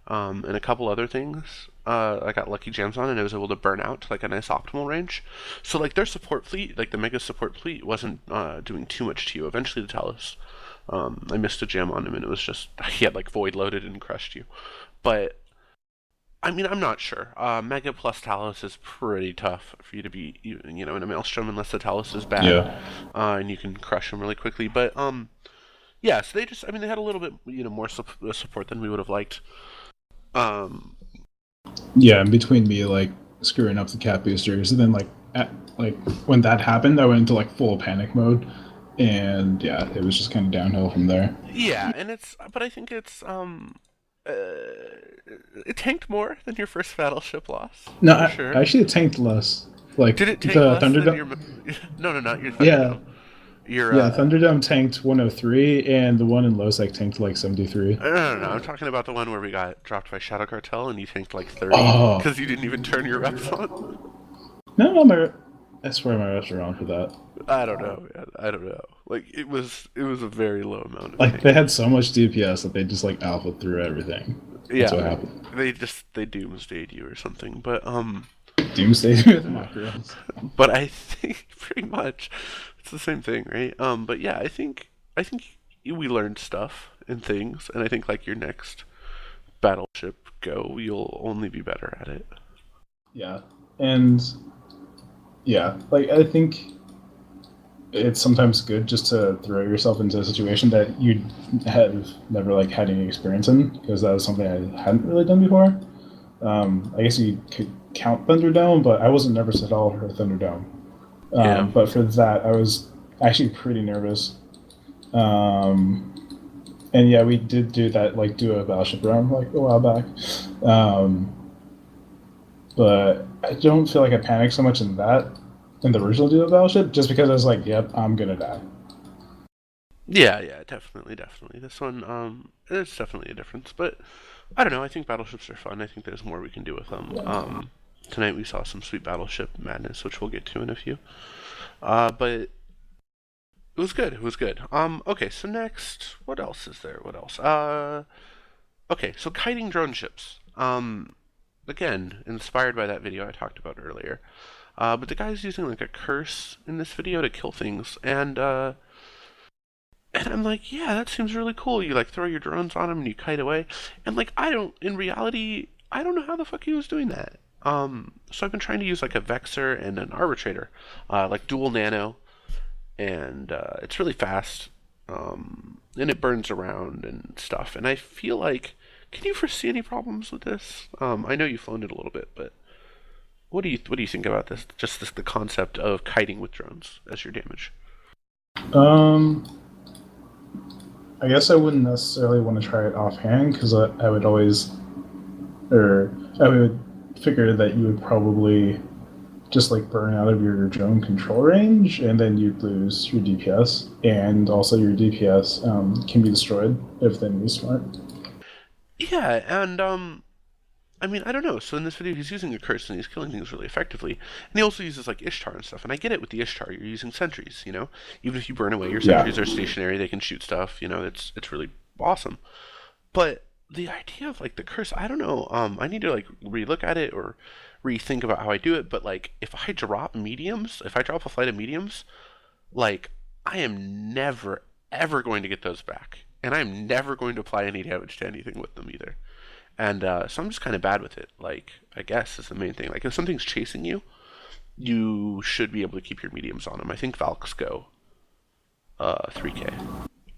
and a couple other things. I got lucky jams on and I was able to burn out like a nice optimal range. So like their support fleet, like the Mega support fleet, wasn't doing too much to you. Eventually the Talos, I missed a jam on him and it was just he had like void loaded and crushed you. But I mean, I'm not sure. Mega plus Talos is pretty tough for you to be, in a Maelstrom unless the Talos is bad. Yeah. And you can crush him really quickly. But, yeah, so they they had a little bit, more support than we would have liked. Yeah, and between me, like, screwing up the cat boosters, and then, when that happened, I went into, full panic mode. And, yeah, it was just kind of downhill from there. Yeah, but I think it's, it tanked more than your first battleship loss. No, actually, it tanked less. Did it tank less than your... No, not your Thunderdome. Yeah. Thunderdome tanked 103, and the one in Losec tanked 73. No. I'm talking about the one where we got dropped by Shadow Cartel, and you tanked 30 because you didn't even turn your reps on. No, I swear my reps are wrong for that. I don't know, man. I don't know. Like it was a very low amount of Like they ping. had so much DPS that they just like alpha through everything. That's Yeah, what happened. they doomsdayed you or something. Doomsday with mock rails. But I think pretty much it's the same thing, right? But yeah, I think we learned stuff and things, and I think like your next battleship go, you'll only be better at it. Yeah, and yeah, like I think it's sometimes good just to throw yourself into a situation that you have never like had any experience in because that was something I hadn't really done before. I guess you could count Thunderdome, but I wasn't nervous at all for Thunderdome. Yeah. But for that, I was actually pretty nervous. Um, and yeah, we did do that, like do a battleship round like a while back. Um, but I don't feel like I panicked so much in the original duo battleship, just because I was like, yep, I'm gonna die. Yeah, yeah, definitely, definitely. This one, there's definitely a difference, but I don't know. I think battleships are fun. I think there's more we can do with them. Tonight we saw some sweet battleship madness, which we'll get to in a few. But it was good. It was good. Okay. So next, what else is there? What else? Okay. So kiting drone ships. Again, inspired by that video I talked about earlier. But the guy's using like a curse in this video to kill things, and I'm like, yeah, that seems really cool. You like throw your drones on him and you kite away. And like, in reality, I don't know how the fuck he was doing that. So I've been trying to use like a Vexer and an Arbitrator, like dual nano, and it's really fast, and it burns around and stuff. And I feel like, can you foresee any problems with this? I know you've flown it a little bit, but what do you think about this? Just the concept of kiting with drones as your damage. Um, I guess I wouldn't necessarily want to try it offhand because I would always, or I would figure that you would probably just like burn out of your drone control range, and then you'd lose your DPS, and also your DPS can be destroyed if the enemy's smart. Yeah, and I mean, I don't know. So in this video, he's using a curse and he's killing things really effectively. And he also uses like Ishtar and stuff. And I get it with the Ishtar. You're using sentries, you know. Even if you burn away, your Yeah. sentries are stationary. They can shoot stuff. You know, it's really awesome. But the idea of like the curse, I don't know. I need to like relook at it or rethink about how I do it. But like, if I drop a flight of mediums, like I am never ever going to get those back, and I'm never going to apply any damage to anything with them either. And so I'm just kind of bad with it. Like, I guess is the main thing. Like, if something's chasing you, you should be able to keep your mediums on them. I think Valks go 3K,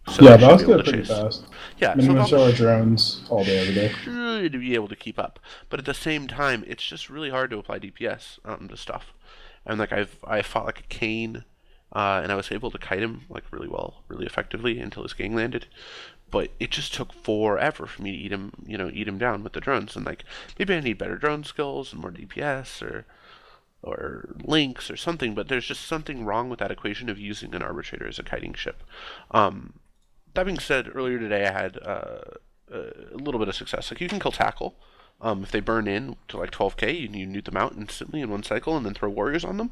so Yeah, they should be Valks able go to pretty chase. fast. Yeah, so Minimum Valks show our drones all day, every day. should be able to keep up. But at the same time, it's just really hard to apply DPS to stuff. And like I fought like a Kane, and I was able to kite him like really well, really effectively until his gang landed. But it just took forever for me to eat him down with the drones. And like maybe I need better drone skills and more DPS or links or something. But there's just something wrong with that equation of using an arbitrator as a kiting ship. Um, that being said, earlier today I had a little bit of success. Like you can kill tackle. If they burn in to like 12k, you nuke them out instantly in one cycle and then throw warriors on them.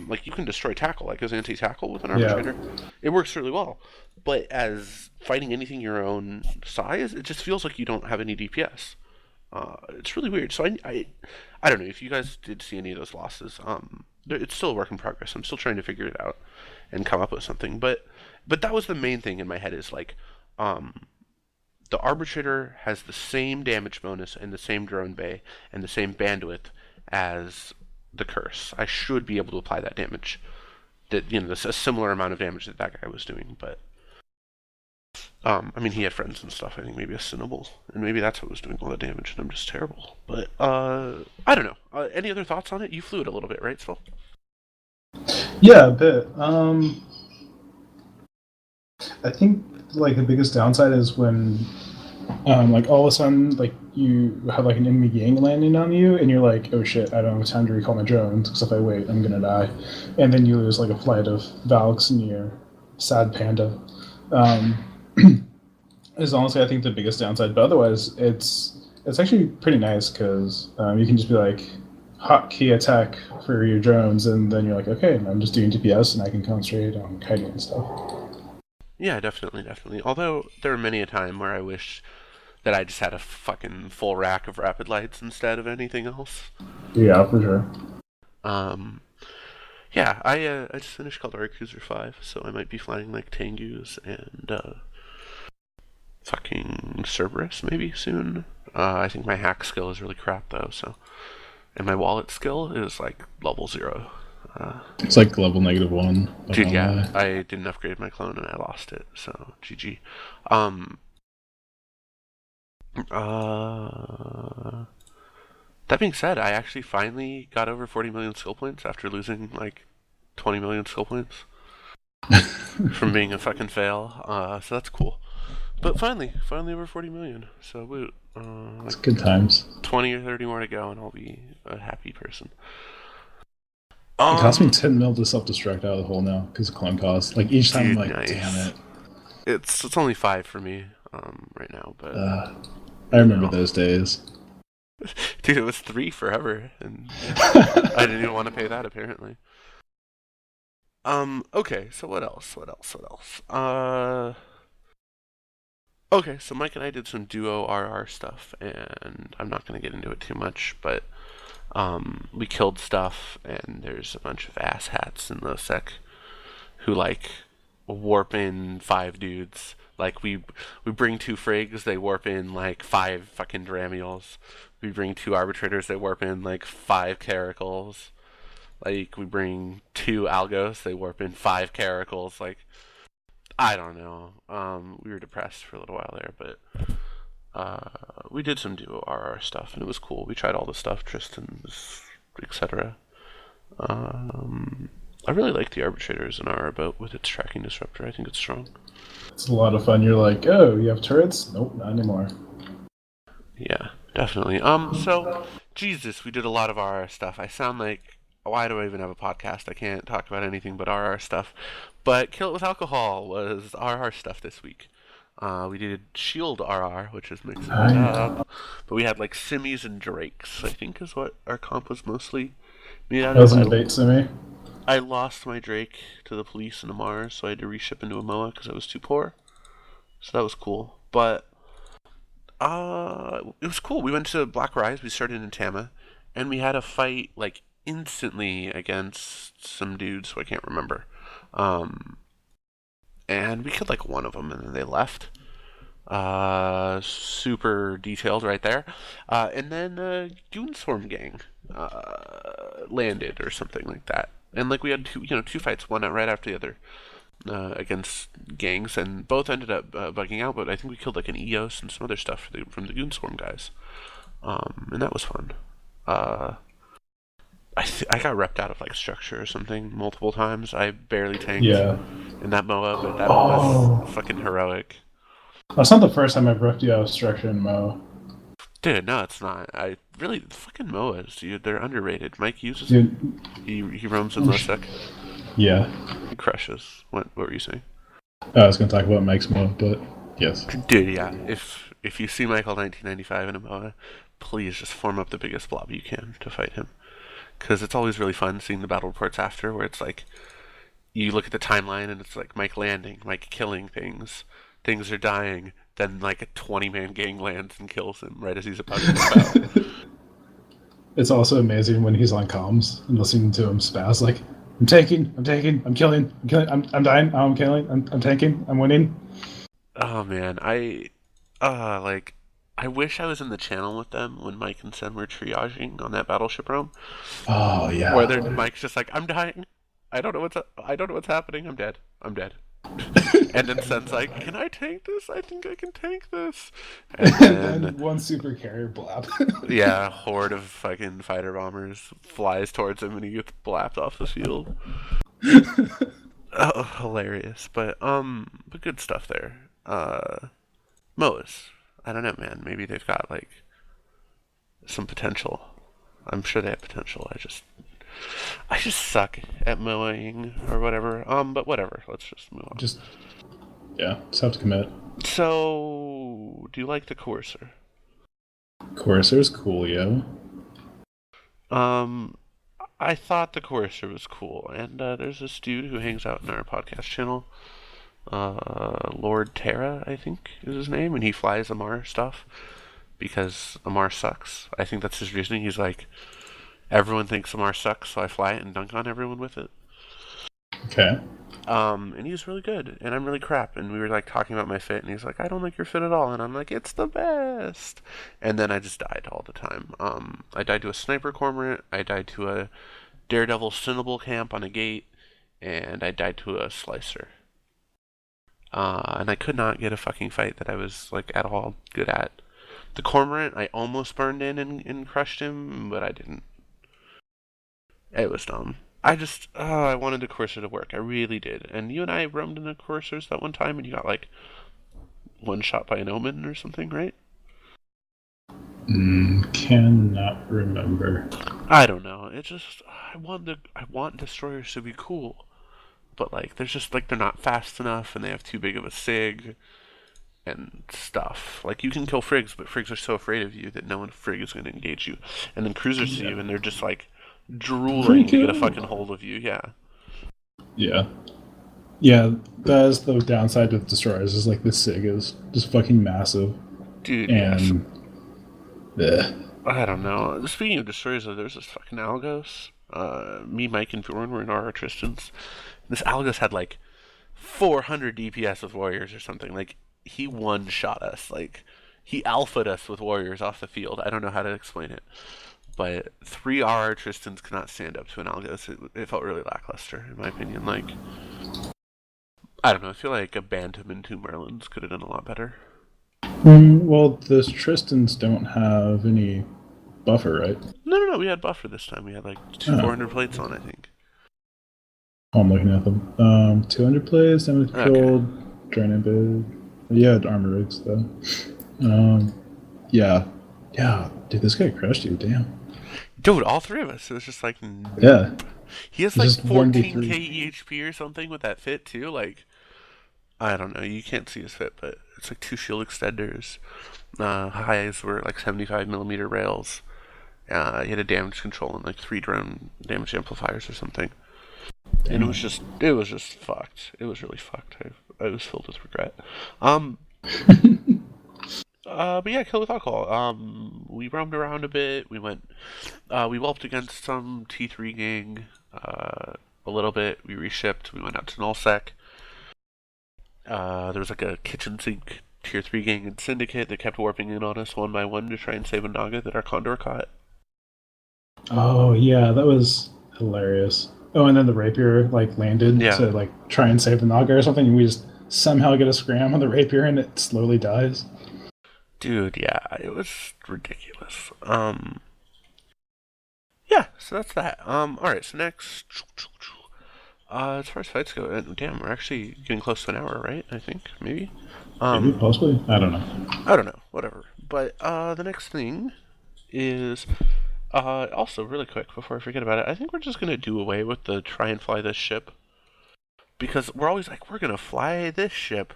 Like you can destroy tackle, like as anti-tackle with an Yeah. arbitrator. It works really well. But as fighting anything your own size, it just feels like you don't have any DPS. It's really weird. So I don't know if you guys did see any of those losses. It's still a work in progress. I'm still trying to figure it out and come up with something. But that was the main thing in my head is like, the arbitrator has the same damage bonus and the same drone bay and the same bandwidth as the curse. I should be able to apply that damage. A similar amount of damage that that guy was doing, but I mean, he had friends and stuff. I think maybe a Cinnable, and maybe that's what was doing all the damage, and I'm just terrible. But I don't know. Any other thoughts on it? You flew it a little bit, right, Swell? Yeah, a bit. I think like the biggest downside is when like all of a sudden like you have like an enemy gang landing on you and you're like, oh shit, I don't have time to recall my drones because if I wait I'm gonna die, and then you lose like a flight of Valks and your sad panda. um, is honestly I think the biggest downside, but otherwise it's actually pretty nice because you can just be like hotkey attack for your drones, and then you're like, okay, I'm just doing DPS, and I can concentrate on kiting and stuff. Yeah, definitely, definitely. Although there are many a time where I wish that I just had a fucking full rack of rapid lights instead of anything else. Yeah, for sure. Um, yeah, I just finished Caldari Cruiser 5, so I might be flying like Tengus and fucking Cerberus maybe soon. I think my hack skill is really crap though, so and my wallet skill is like level 0. It's like level -1. Dude, yeah, I didn't upgrade my clone and I lost it, so GG. Um, that being said, I actually finally got over 40 million skill points after losing like 20 million skill points from being a fucking fail. So that's cool. But finally over 40 million. So woot. It's good times. 20 or 30 more to go, and I'll be a happy person. It cost me 10 mil to self-destruct out of the hole now because of clone cost. Like each time, dude, I'm like, nice. damn it. It's only 5 for me right now, but I remember those days. Dude, it was 3 forever, and I didn't even want to pay that apparently. Okay, so what else? Okay, so Mike and I did some duo RR stuff, and I'm not going to get into it too much, but we killed stuff, and there's a bunch of asshats in the sec who like warp in 5 dudes. Like we bring 2 frigs, they warp in like 5 fucking Dramiels. We bring 2 arbitrators, they warp in like 5 caracals. Like we bring 2 algos, they warp in 5 caracals. Like I don't know. We were depressed for a little while there, but we did some duo RR stuff, and it was cool. We tried all the stuff, Tristan's, etc. I really like the arbitrators in RR boat with its tracking disruptor. I think it's strong. It's a lot of fun. You're like, oh, you have turrets? Nope, not anymore. Yeah, definitely. So, Jesus, we did a lot of RR stuff. I sound like, why do I even have a podcast? I can't talk about anything but RR stuff. But Kill It With Alcohol was RR stuff this week. We did Shield RR, which is mixing it up. But we had like Simmies and Drakes, I think is what our comp was mostly made out of. That was a debate Simi. I lost my Drake to the police in a Mars, so I had to reship into a MOA because I was too poor. So that was cool. But it was cool. We went to Black Rise, we started in Tama, and we had a fight like instantly against some dudes who I can't remember. And we killed like one of them, and then they left. Super detailed right there. And then Goonswarm Gang landed or something like that. And like we had 2 fights, one right after the other, against gangs, and both ended up bugging out. But I think we killed like an EOS and some other stuff from the Goonswarm guys, and that was fun. I got repped out of like structure or something multiple times. I barely tanked in that MOA, but that was fucking heroic. That's not the first time I've ripped you out of structure in Mo. Dude, no, it's not. I really fucking MOAs, dude. They're underrated. Mike uses them. He roams in Losec. Yeah. He crushes. What were you saying? I was gonna talk about Mike's Mo, but yes. Dude, yeah. If you see Michael 1995 in a MOA, please just form up the biggest blob you can to fight him. Because it's always really fun seeing the battle reports after, where it's like, you look at the timeline and it's like Mike landing, Mike killing things are dying, then like a 20-man gang lands and kills him right as he's about to jump out. It's also amazing when he's on comms and listening to him spaz like, I'm tanking, I'm killing, I'm dying, I'm killing, I'm tanking, I'm winning. Oh man, I wish I was in the channel with them when Mike and Sen were triaging on that battleship roam. Oh yeah. Where Mike's just like, I'm dying. I don't know what's happening. I'm dead. And then Sen's like, can I tank this? I think I can tank this. And then one super carrier blap. Yeah, a horde of fucking fighter bombers flies towards him and he gets blapped off the field. Oh, hilarious. But good stuff there. MOAs. I don't know, man. Maybe they've got like some potential. I'm sure they have potential. I just suck at MOAing or whatever. But whatever. Let's just move on. Just have to commit. So, do you like the Courser? Courser's cool, yo. Um, I thought the Courser was cool, and there's this dude who hangs out in our podcast channel. Lord Terra, I think is his name, and he flies Amar stuff because Amar sucks. I think that's his reasoning. He's like, everyone thinks Amar sucks, so I fly it and dunk on everyone with it. Okay. And he's really good, and I'm really crap. And we were like talking about my fit, and he's like, I don't like your fit at all, and I'm like, it's the best. And then I just died all the time. I died to a sniper cormorant, I died to a daredevil cinnable camp on a gate, and I died to a slicer. And I could not get a fucking fight that I was like at all good at. The cormorant, I almost burned in and crushed him, but I didn't. It was dumb. I wanted the Courser to work. I really did. And you and I roamed in the Coursers that one time, and you got like one shot by an omen or something, right? Cannot remember. I don't know. It's just I want destroyers to be cool, but like there's just like they're not fast enough, and they have too big of a sig and stuff. Like you can kill frigs, but frigs are so afraid of you that no one frig is going to engage you. And then cruisers see you, and they're just like drooling to get a fucking hold of you. Yeah. Yeah. Yeah, that is the downside of destroyers. Is like the sig is just fucking massive, Dude, and I don't know. Speaking of destroyers, though, there's this fucking Algos. Me, Mike, and Bjorn were in our Tristans. This Algos had like 400 DPS with warriors or something. Like he one shot us. Like he alpha'd us with warriors off the field. I don't know how to explain it, but 3 RR Tristans could not stand up to an Algos. It felt really lackluster, in my opinion. Like I don't know. I feel like a Bantam and 2 Merlins could have done a lot better. well, the Tristans don't have any buffer, right? No. We had buffer this time. We had like 400 plates on, I think. Oh, I'm looking at them. 200 plays, damage killed, drain bid. Yeah, armor rigs though. Yeah. Dude, this guy crushed you. Damn. Dude, all 3 of us. It was just like Yeah. he has like 14k EHP or something with that fit too. Like I don't know. You can't see his fit, but it's like 2 shield extenders. Highs were like 75mm rails. He had a damage control and like 3 drone damage amplifiers or something. Damn. And it was just fucked. It was really fucked. I was filled with regret. But yeah, Kill with Alcohol. We roamed around a bit. We whelped against some T3 gang, a little bit. We reshipped. We went out to Nullsec. There was like a kitchen sink tier 3 gang in Syndicate that kept warping in on us one by one to try and save a Naga that our Condor caught. Oh yeah, that was hilarious. Oh, and then the rapier like landed to like try and save the Naga or something, and we just somehow get a scram on the rapier and it slowly dies. Dude, yeah, it was ridiculous. Yeah, so that's that. Alright, so next, as far as fights go, damn, we're actually getting close to an hour, right? I think, maybe? Maybe, possibly? I don't know. I don't know, whatever. But, the next thing is, also, really quick, before I forget about it, I think we're just gonna do away with the try and fly this ship. Because we're always like, we're gonna fly this ship,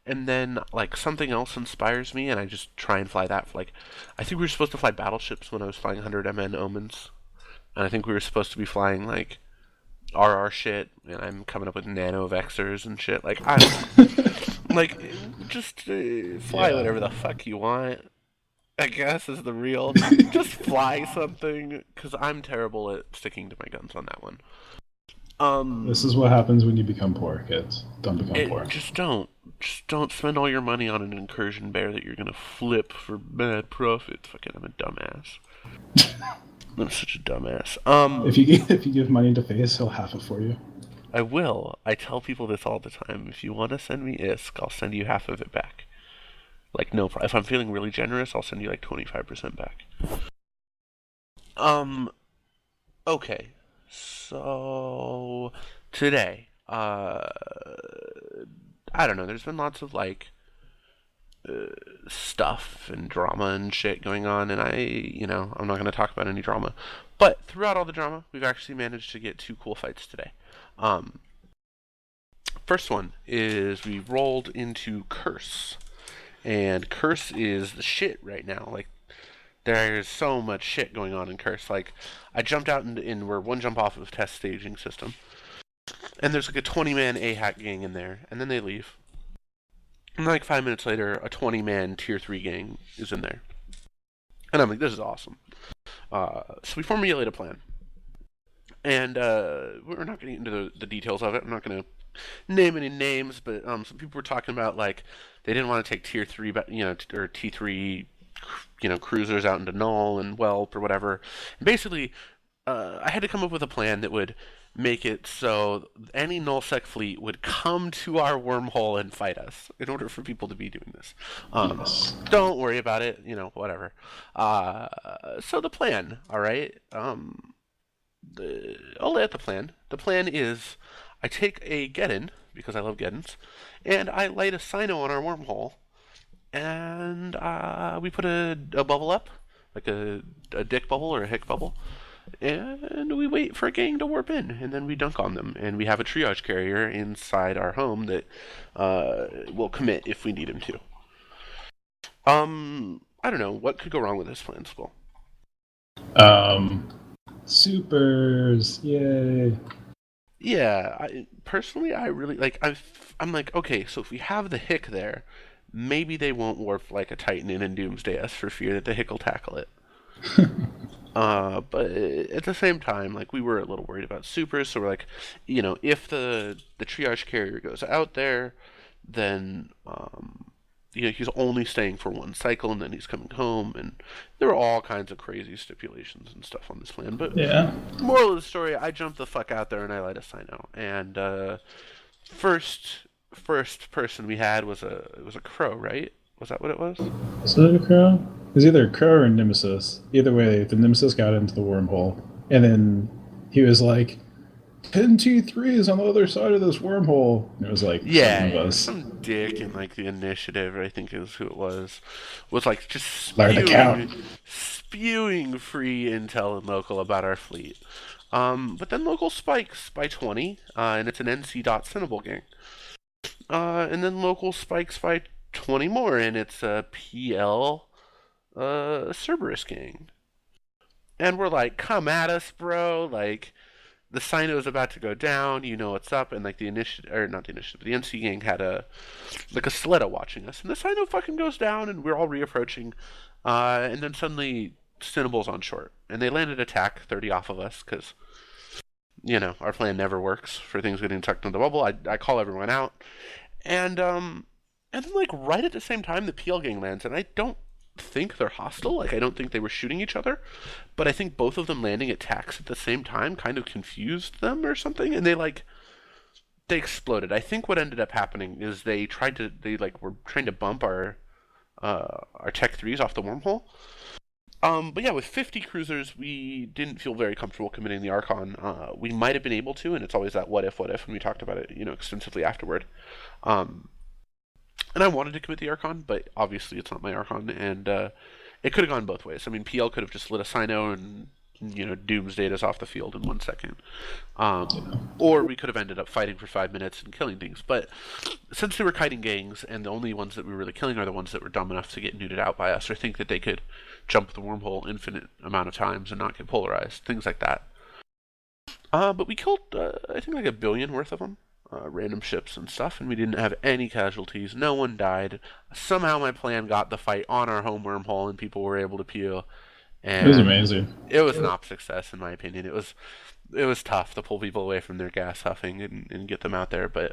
and then, like, something else inspires me, and I just try and fly that. Like, I think we were supposed to fly battleships when I was flying 100 MN Omens. And I think we were supposed to be flying, like, RR shit, and I'm coming up with nano vexors and shit. Like, I don't know. Like, just fly whatever the fuck you want, I guess, is the real. Just fly something, because I'm terrible at sticking to my guns on that one. This is what happens when you become poor, kids. Don't become poor. Just don't spend all your money on an incursion bear that you're gonna flip for bad profit. Fucking, I'm a dumbass. I'm such a dumbass. If you give money to Face, he'll half it for you. I will. I tell people this all the time. If you want to send me ISK, I'll send you half of it back. Like, no problem. If I'm feeling really generous, I'll send you like 25% back. Okay. So today, I don't know. There's been lots of like stuff and drama and shit going on, and I'm not going to talk about any drama. But throughout all the drama, we've actually managed to get 2 cool fights today. First one is we rolled into Curse, and Curse is the shit right now. Like, There's so much shit going on in Curse. Like, I jumped out in we're one jump off of test staging system, and there's like a 20-man A-hack gang in there, and then they leave. And like 5 minutes later, a 20-man tier 3 gang is in there. And I'm like, this is awesome. So we formulate a plan. And we're not going to get into the details of it. I'm not going to name any names, but some people were talking about, like, they didn't want to take tier 3, or T3, cruisers out into Null and Whelp or whatever. And basically, I had to come up with a plan that would make it so any nullsec fleet would come to our wormhole and fight us in order for people to be doing this. Yes. Don't worry about it, whatever. So the plan, all right. I'll lay out the plan. The plan is I take a get-in, because I love get-ins, and I light a Sino on our wormhole, and we put a bubble up, like a dick bubble or a hick bubble, and we wait for a gang to warp in, and then we dunk on them, and we have a triage carrier inside our home that will commit if we need him to. I don't know, what could go wrong with this plan, Skull? Supers, yay. Yeah, personally, I really, like, I'm like, okay, so if we have the hick there, maybe they won't warp like a Titan in and Doomsday us for fear that the hick will tackle it. But at the same time, like, we were a little worried about supers, so we're like, if the triage carrier goes out there, then he's only staying for one cycle and then he's coming home, and there were all kinds of crazy stipulations and stuff on this plan. But yeah, moral of the story, I jumped the fuck out there and I light a Sino, and first person we had was a crow, right? Was that what it was? Was it a crow? It was either a crow or a nemesis. Either way, the nemesis got into the wormhole, and then he was like, 10 T3s on the other side of this wormhole. And it was like, some dick in like the initiative, I think is who it was like just spewing free intel and local about our fleet. But then local spikes by 20, and it's an NC.Cinnable gang. And then local spikes by 20 more, and it's a PL Cerberus gang. And we're like, come at us, bro. Like, the Sino is about to go down, you know what's up, and like the initiative, or not the initiative, the NC gang had a Sledda watching us, and the Sino fucking goes down, and we're all reapproaching, and then suddenly Cinnable's on short, and they landed attack 30 off of us, because, our plan never works for things getting tucked into the bubble. I call everyone out, and then like right at the same time the PL gang lands, and I don't think they're hostile. Like, I don't think they were shooting each other, but I think both of them landing attacks at the same time kind of confused them or something, and they exploded. I think what ended up happening is they were trying to bump our Tech 3s off the wormhole. But yeah, with 50 cruisers, we didn't feel very comfortable committing the Archon. We might have been able to, and it's always that what if, and we talked about it, extensively afterward. And I wanted to commit the Archon, but obviously it's not my Archon, and it could have gone both ways. I mean, PL could have just lit a Sino and, doomsdayed us off the field in 1 second. Or we could have ended up fighting for 5 minutes and killing things. But since they were kiting gangs, and the only ones that we were really killing are the ones that were dumb enough to get neuted out by us, or think that they could jump the wormhole infinite amount of times and not get polarized, things like that. But we killed, I think, like 1 billion worth of them. Random ships and stuff, and we didn't have any casualties. No one died. Somehow my plan got the fight on our home wormhole, and people were able to peel. And it was amazing. It was an op success, in my opinion. It was tough to pull people away from their gas huffing and get them out there, but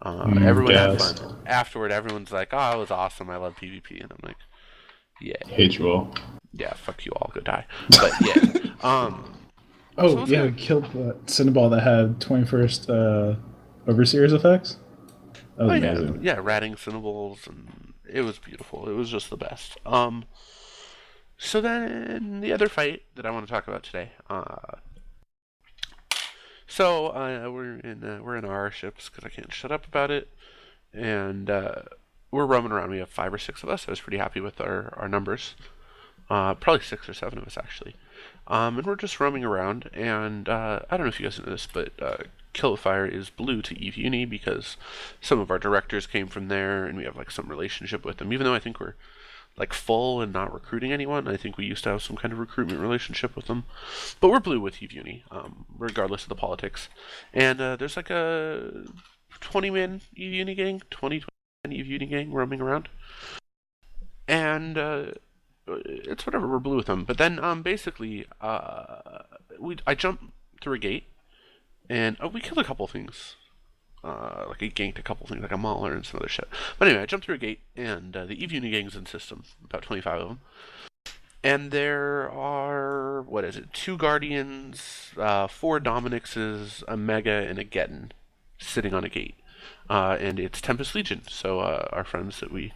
everyone had fun. Afterward, everyone's like, "Oh, it was awesome. I love PvP," and I'm like, "Yeah." Hate you all. Yeah, fuck you all. Go die. But yeah. Oh yeah, we killed the Cinnaball that had 21st. Overseer's effects? That was amazing. Yeah, ratting Cinnables, and it was beautiful. It was just the best. So then the other fight that I want to talk about today. We're in our ships because I can't shut up about it, and we're roaming around. We have 5 or 6 of us. I was pretty happy with our numbers. Probably 6 or 7 of us actually. And we're just roaming around, and I don't know if you guys know this, but Kill with Fire is blue to Eve Uni because some of our directors came from there, and we have like some relationship with them. Even though I think we're like full and not recruiting anyone. I think we used to have some kind of recruitment relationship with them, but we're blue with Eve Uni, regardless of the politics. And there's like a 20-man Eve Uni gang, 20-man Eve Uni gang roaming around, and it's whatever. We're blue with them. But then basically, I jump through a gate, and we killed a couple things. Like I ganked a couple things, like a mauler and some other shit. But anyway, I jumped through a gate, and the Eve Uni gang's in system, about 25 of them. And there are, what is it, 2 Guardians, 4 Dominixes, a Mega, and a Geddon sitting on a gate. And it's Tempest Legion, so our friends that we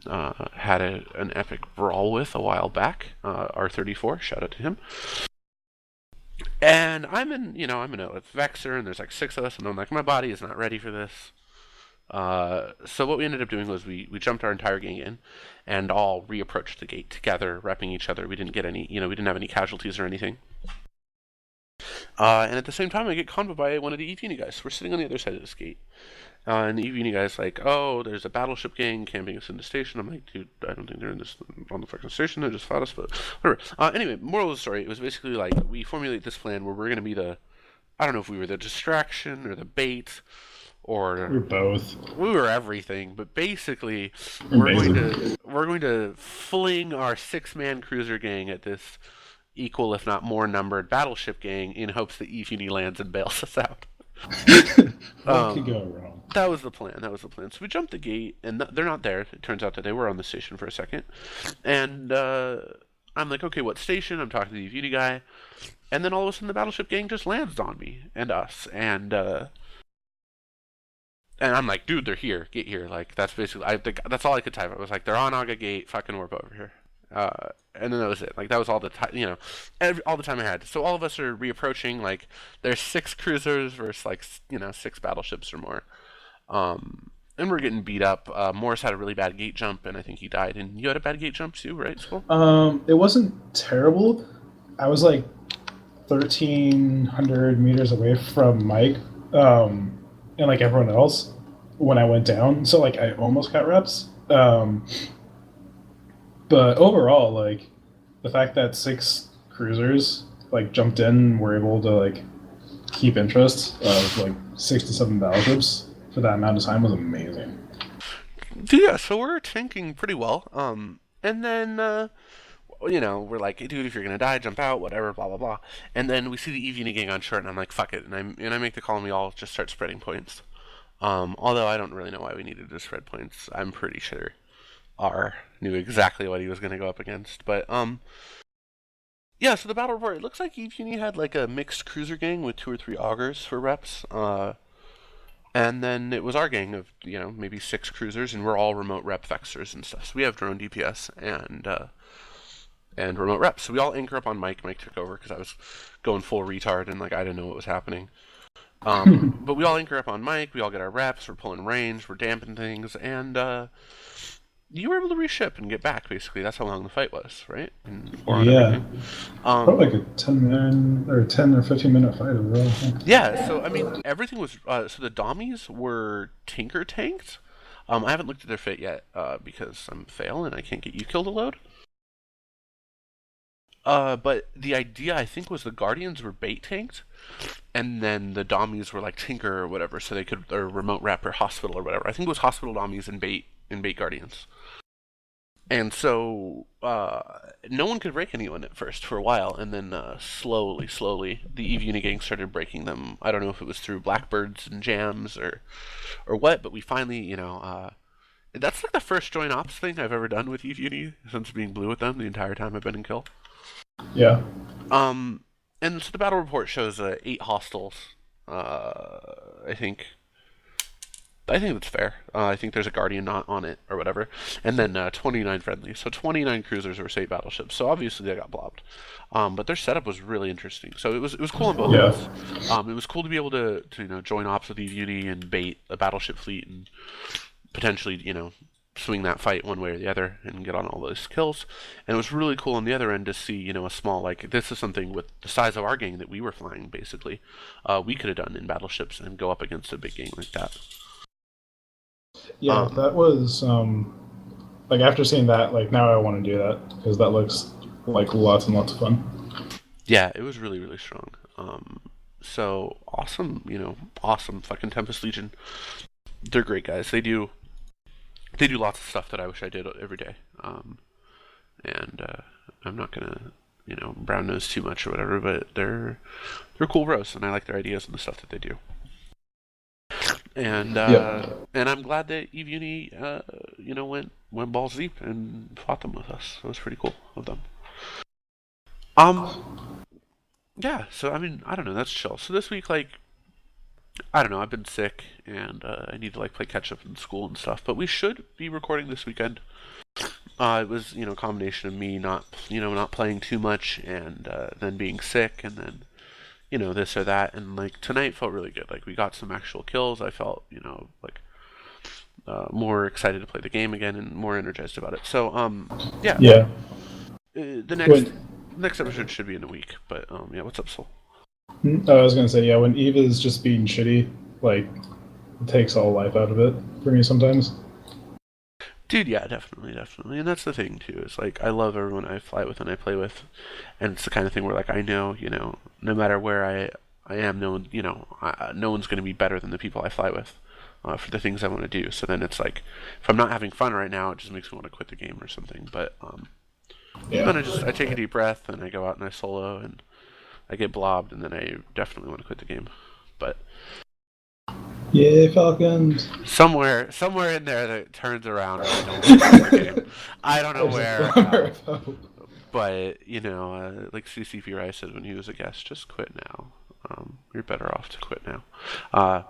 had an epic brawl with a while back, R34, shout out to him. And I'm in a Vexer, and there's like 6 of us, and I'm like, my body is not ready for this. So what we ended up doing was we jumped our entire gang in, and all reapproached the gate together, repping each other. We didn't get any, we didn't have any casualties or anything. And at the same time, I get convoyed by one of the EV guys. We're sitting on the other side of this gate. And the EV guy's like, oh, there's a battleship gang camping us in the station. I'm like, dude, I don't think they're on the fucking station. They just fought us, but whatever. Anyway, moral of the story, it was basically like, we formulate this plan where we're going to be I don't know if we were the distraction or the bait, or we're both. We were everything, but basically we're going to fling our 6-man cruiser gang at this equal, if not more, numbered battleship gang in hopes that Eve Uni lands and bails us out. What could go wrong? That was the plan. So we jumped the gate, and they're not there. It turns out that they were on the station for a second, and I'm like, okay, what station? I'm talking to the Eve Uni guy, and then all of a sudden the battleship gang just lands on me and us, and I'm like, dude, they're here. Get here. Like, that's basically, that's all I could type. I was like, they're on Aga Gate. Fucking warp over here. And then that was it. Like, that was all the time, all the time I had. So all of us are reapproaching. Like, there's 6 cruisers versus, like, 6 battleships or more. And we're getting beat up. Morris had a really bad gate jump, and I think he died. And you had a bad gate jump too, right, Skull? It wasn't terrible. I was, like, 1,300 meters away from Mike. And like everyone else when I went down, so like I almost got reps. But overall, like the fact that 6 cruisers like jumped in and were able to like keep interest of like 6 to 7 battleships for that amount of time was amazing. Yeah, so we're tanking pretty well. And then we're like, hey, dude, if you're gonna die, jump out, whatever, blah blah blah. And then we see the Eve Uni gang on short, and I'm like, fuck it, and I make the call, and we all just start spreading points. Although I don't really know why we needed to spread points. I'm pretty sure R knew exactly what he was gonna go up against. But yeah. So the battle report, it looks like Eve Uni had like a mixed cruiser gang with 2 or 3 augers for reps. And then it was our gang of maybe 6 cruisers, and we're all remote rep vexers and stuff. So we have drone DPS and remote reps. So we all anchor up on Mike. Mike took over because I was going full retard and like I didn't know what was happening. But we all anchor up on Mike. We all get our reps. We're pulling range. We're damping things, and you were able to reship and get back. Basically, that's how long the fight was, right? Yeah, probably like a 10 or 15-minute fight overall. Yeah. So I mean, everything was. So the Dommies were Tinker tanked. I haven't looked at their fit yet because I'm fail and I can't get you killed a load. But the idea, I think, was the Guardians were bait tanked, and then the Dommies were like Tinker or whatever, so they could, or remote rep or hospital or whatever. I think it was hospital Dommies and bait Guardians. And so no one could break anyone at first for a while, and then slowly, the Eve Uni gang started breaking them. I don't know if it was through Blackbirds and jams or what, but we finally, that's like the first joint ops thing I've ever done with Eve Uni since being blue with them the entire time I've been in kill. Yeah. And so the battle report shows 8 hostiles. I think that's fair. I think there's a Guardian not on it or whatever, and then 29 friendly. So 29 cruisers versus 8 battleships. So obviously they got blobbed. But their setup was really interesting. So it was cool on both ends. It was cool to be able to join ops with Eve Uni and bait a battleship fleet and potentially swing that fight one way or the other and get on all those kills. And it was really cool on the other end to see, a small, like, this is something with the size of our gang that we were flying, basically. We could have done in battleships and go up against a big gang like that. Yeah, that was like after seeing that, like now I want to do that because that looks like lots and lots of fun. Yeah, it was really, really strong. So awesome, awesome fucking Tempest Legion. They're great guys. They do lots of stuff that I wish I did every day. And I'm not gonna, brown nose too much or whatever, but they're cool bros, and I like their ideas and the stuff that they do. And Yep. and I'm glad that Eve Uni, went balls deep and fought them with us. That was pretty cool of them. Um, yeah. So I mean, I don't know. That's chill. So this week, like, I don't know. I've been sick, and I need to like play catch up in school and stuff. But we should be recording this weekend. It was a combination of me not playing too much, and then being sick, and then this or that, and like tonight felt really good. Like we got some actual kills. I felt like more excited to play the game again and more energized about it. So yeah. Yeah. The When next episode should be in a week. But yeah, what's up, Soul? I was gonna say, yeah, when Eve is just being shitty, like it takes all life out of it for me sometimes. Dude, yeah, definitely, definitely, and that's the thing too. Is like I love everyone I fly with and I play with, and it's the kind of thing where like I know, no matter where I am, no one, no one's gonna be better than the people I fly with, for the things I want to do. So then it's like, if I'm not having fun right now, it just makes me want to quit the game or something. But Yeah. then I take a deep breath and I go out and I solo and I get blobbed and then I definitely want to quit the game. But Yay, Falcons! somewhere in there that it turns around and I don't want to quit the game. I don't know There's a where. glimmer of hope. But like CCP Rice said when he was a guest, just quit now. You're better off to quit now. Uh,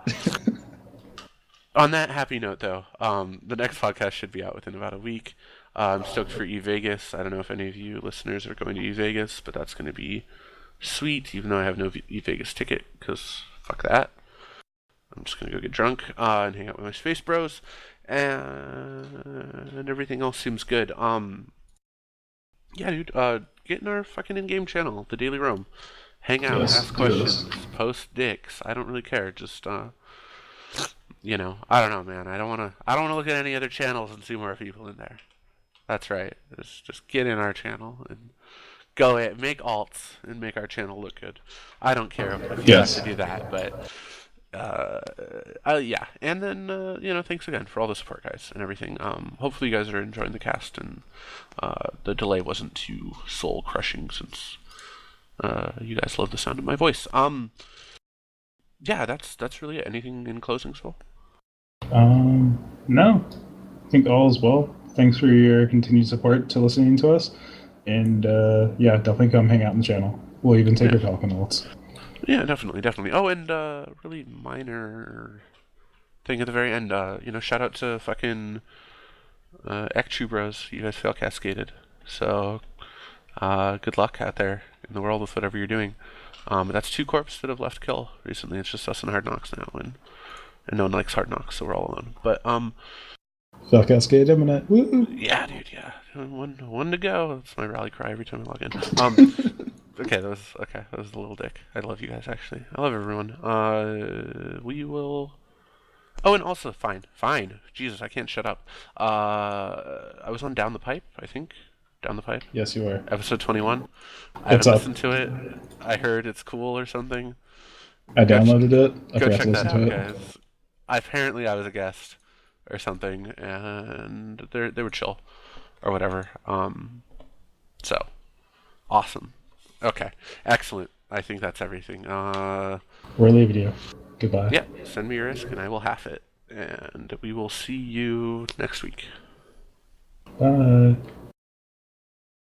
on that happy note, though, the next podcast should be out within about a week. I'm stoked for eVegas. I don't know if any of you listeners are going to eVegas, but that's going to be sweet, even though I have no eVegas ticket, because fuck that. I'm just going to go get drunk and hang out with my space bros, and everything else seems good. Yeah, dude, get in our fucking in-game channel, the Daily Roam. Hang out, Yes, ask do this. questions, post dicks. I don't really care. Just, I don't know, man. I don't wanna look at any other channels and see more people in there. That's right. Just get in our channel and go in, make alts and make our channel look good. I don't care if you have Yes. to do that, but yeah. And then thanks again for all the support, guys, and everything. Hopefully you guys are enjoying the cast and the delay wasn't too soul crushing since you guys love the sound of my voice. Yeah, that's really it. Anything in closing, Soul? No, I think all is well. Thanks for your continued support to listening to us, and yeah, definitely come hang out in the channel. We'll even take Yeah. your Falcon ults. Yeah, definitely, definitely. Oh, and really minor thing at the very end. Shout out to fucking Ekchu Bros. You guys fail cascaded. So, good luck out there in the world with whatever you're doing. That's 2 corps that have left kill recently. It's just us and Hard Knocks now, and no one likes Hard Knocks, so we're all alone. But Fell Cascade imminent. Woo! yeah, dude, yeah, one to go. That's my rally cry every time I log in. Okay, that was a little dick. I love you guys, actually. I love everyone. We will. Oh, and also, fine. Jesus, I can't shut up. I was on Down the Pipe, I think. Down the Pipe. Yes, you are. Episode 21. I It's haven't up. listened to it. I heard it's cool or something. I Go, downloaded it. I go forgot check to that listen out, to it. guys. Apparently, I was a guest or something, and they were chill or whatever. So awesome. Okay, excellent. I think that's everything. We're leaving you. Goodbye. Yeah, send me your risk and I will half it. And we will see you next week. Bye.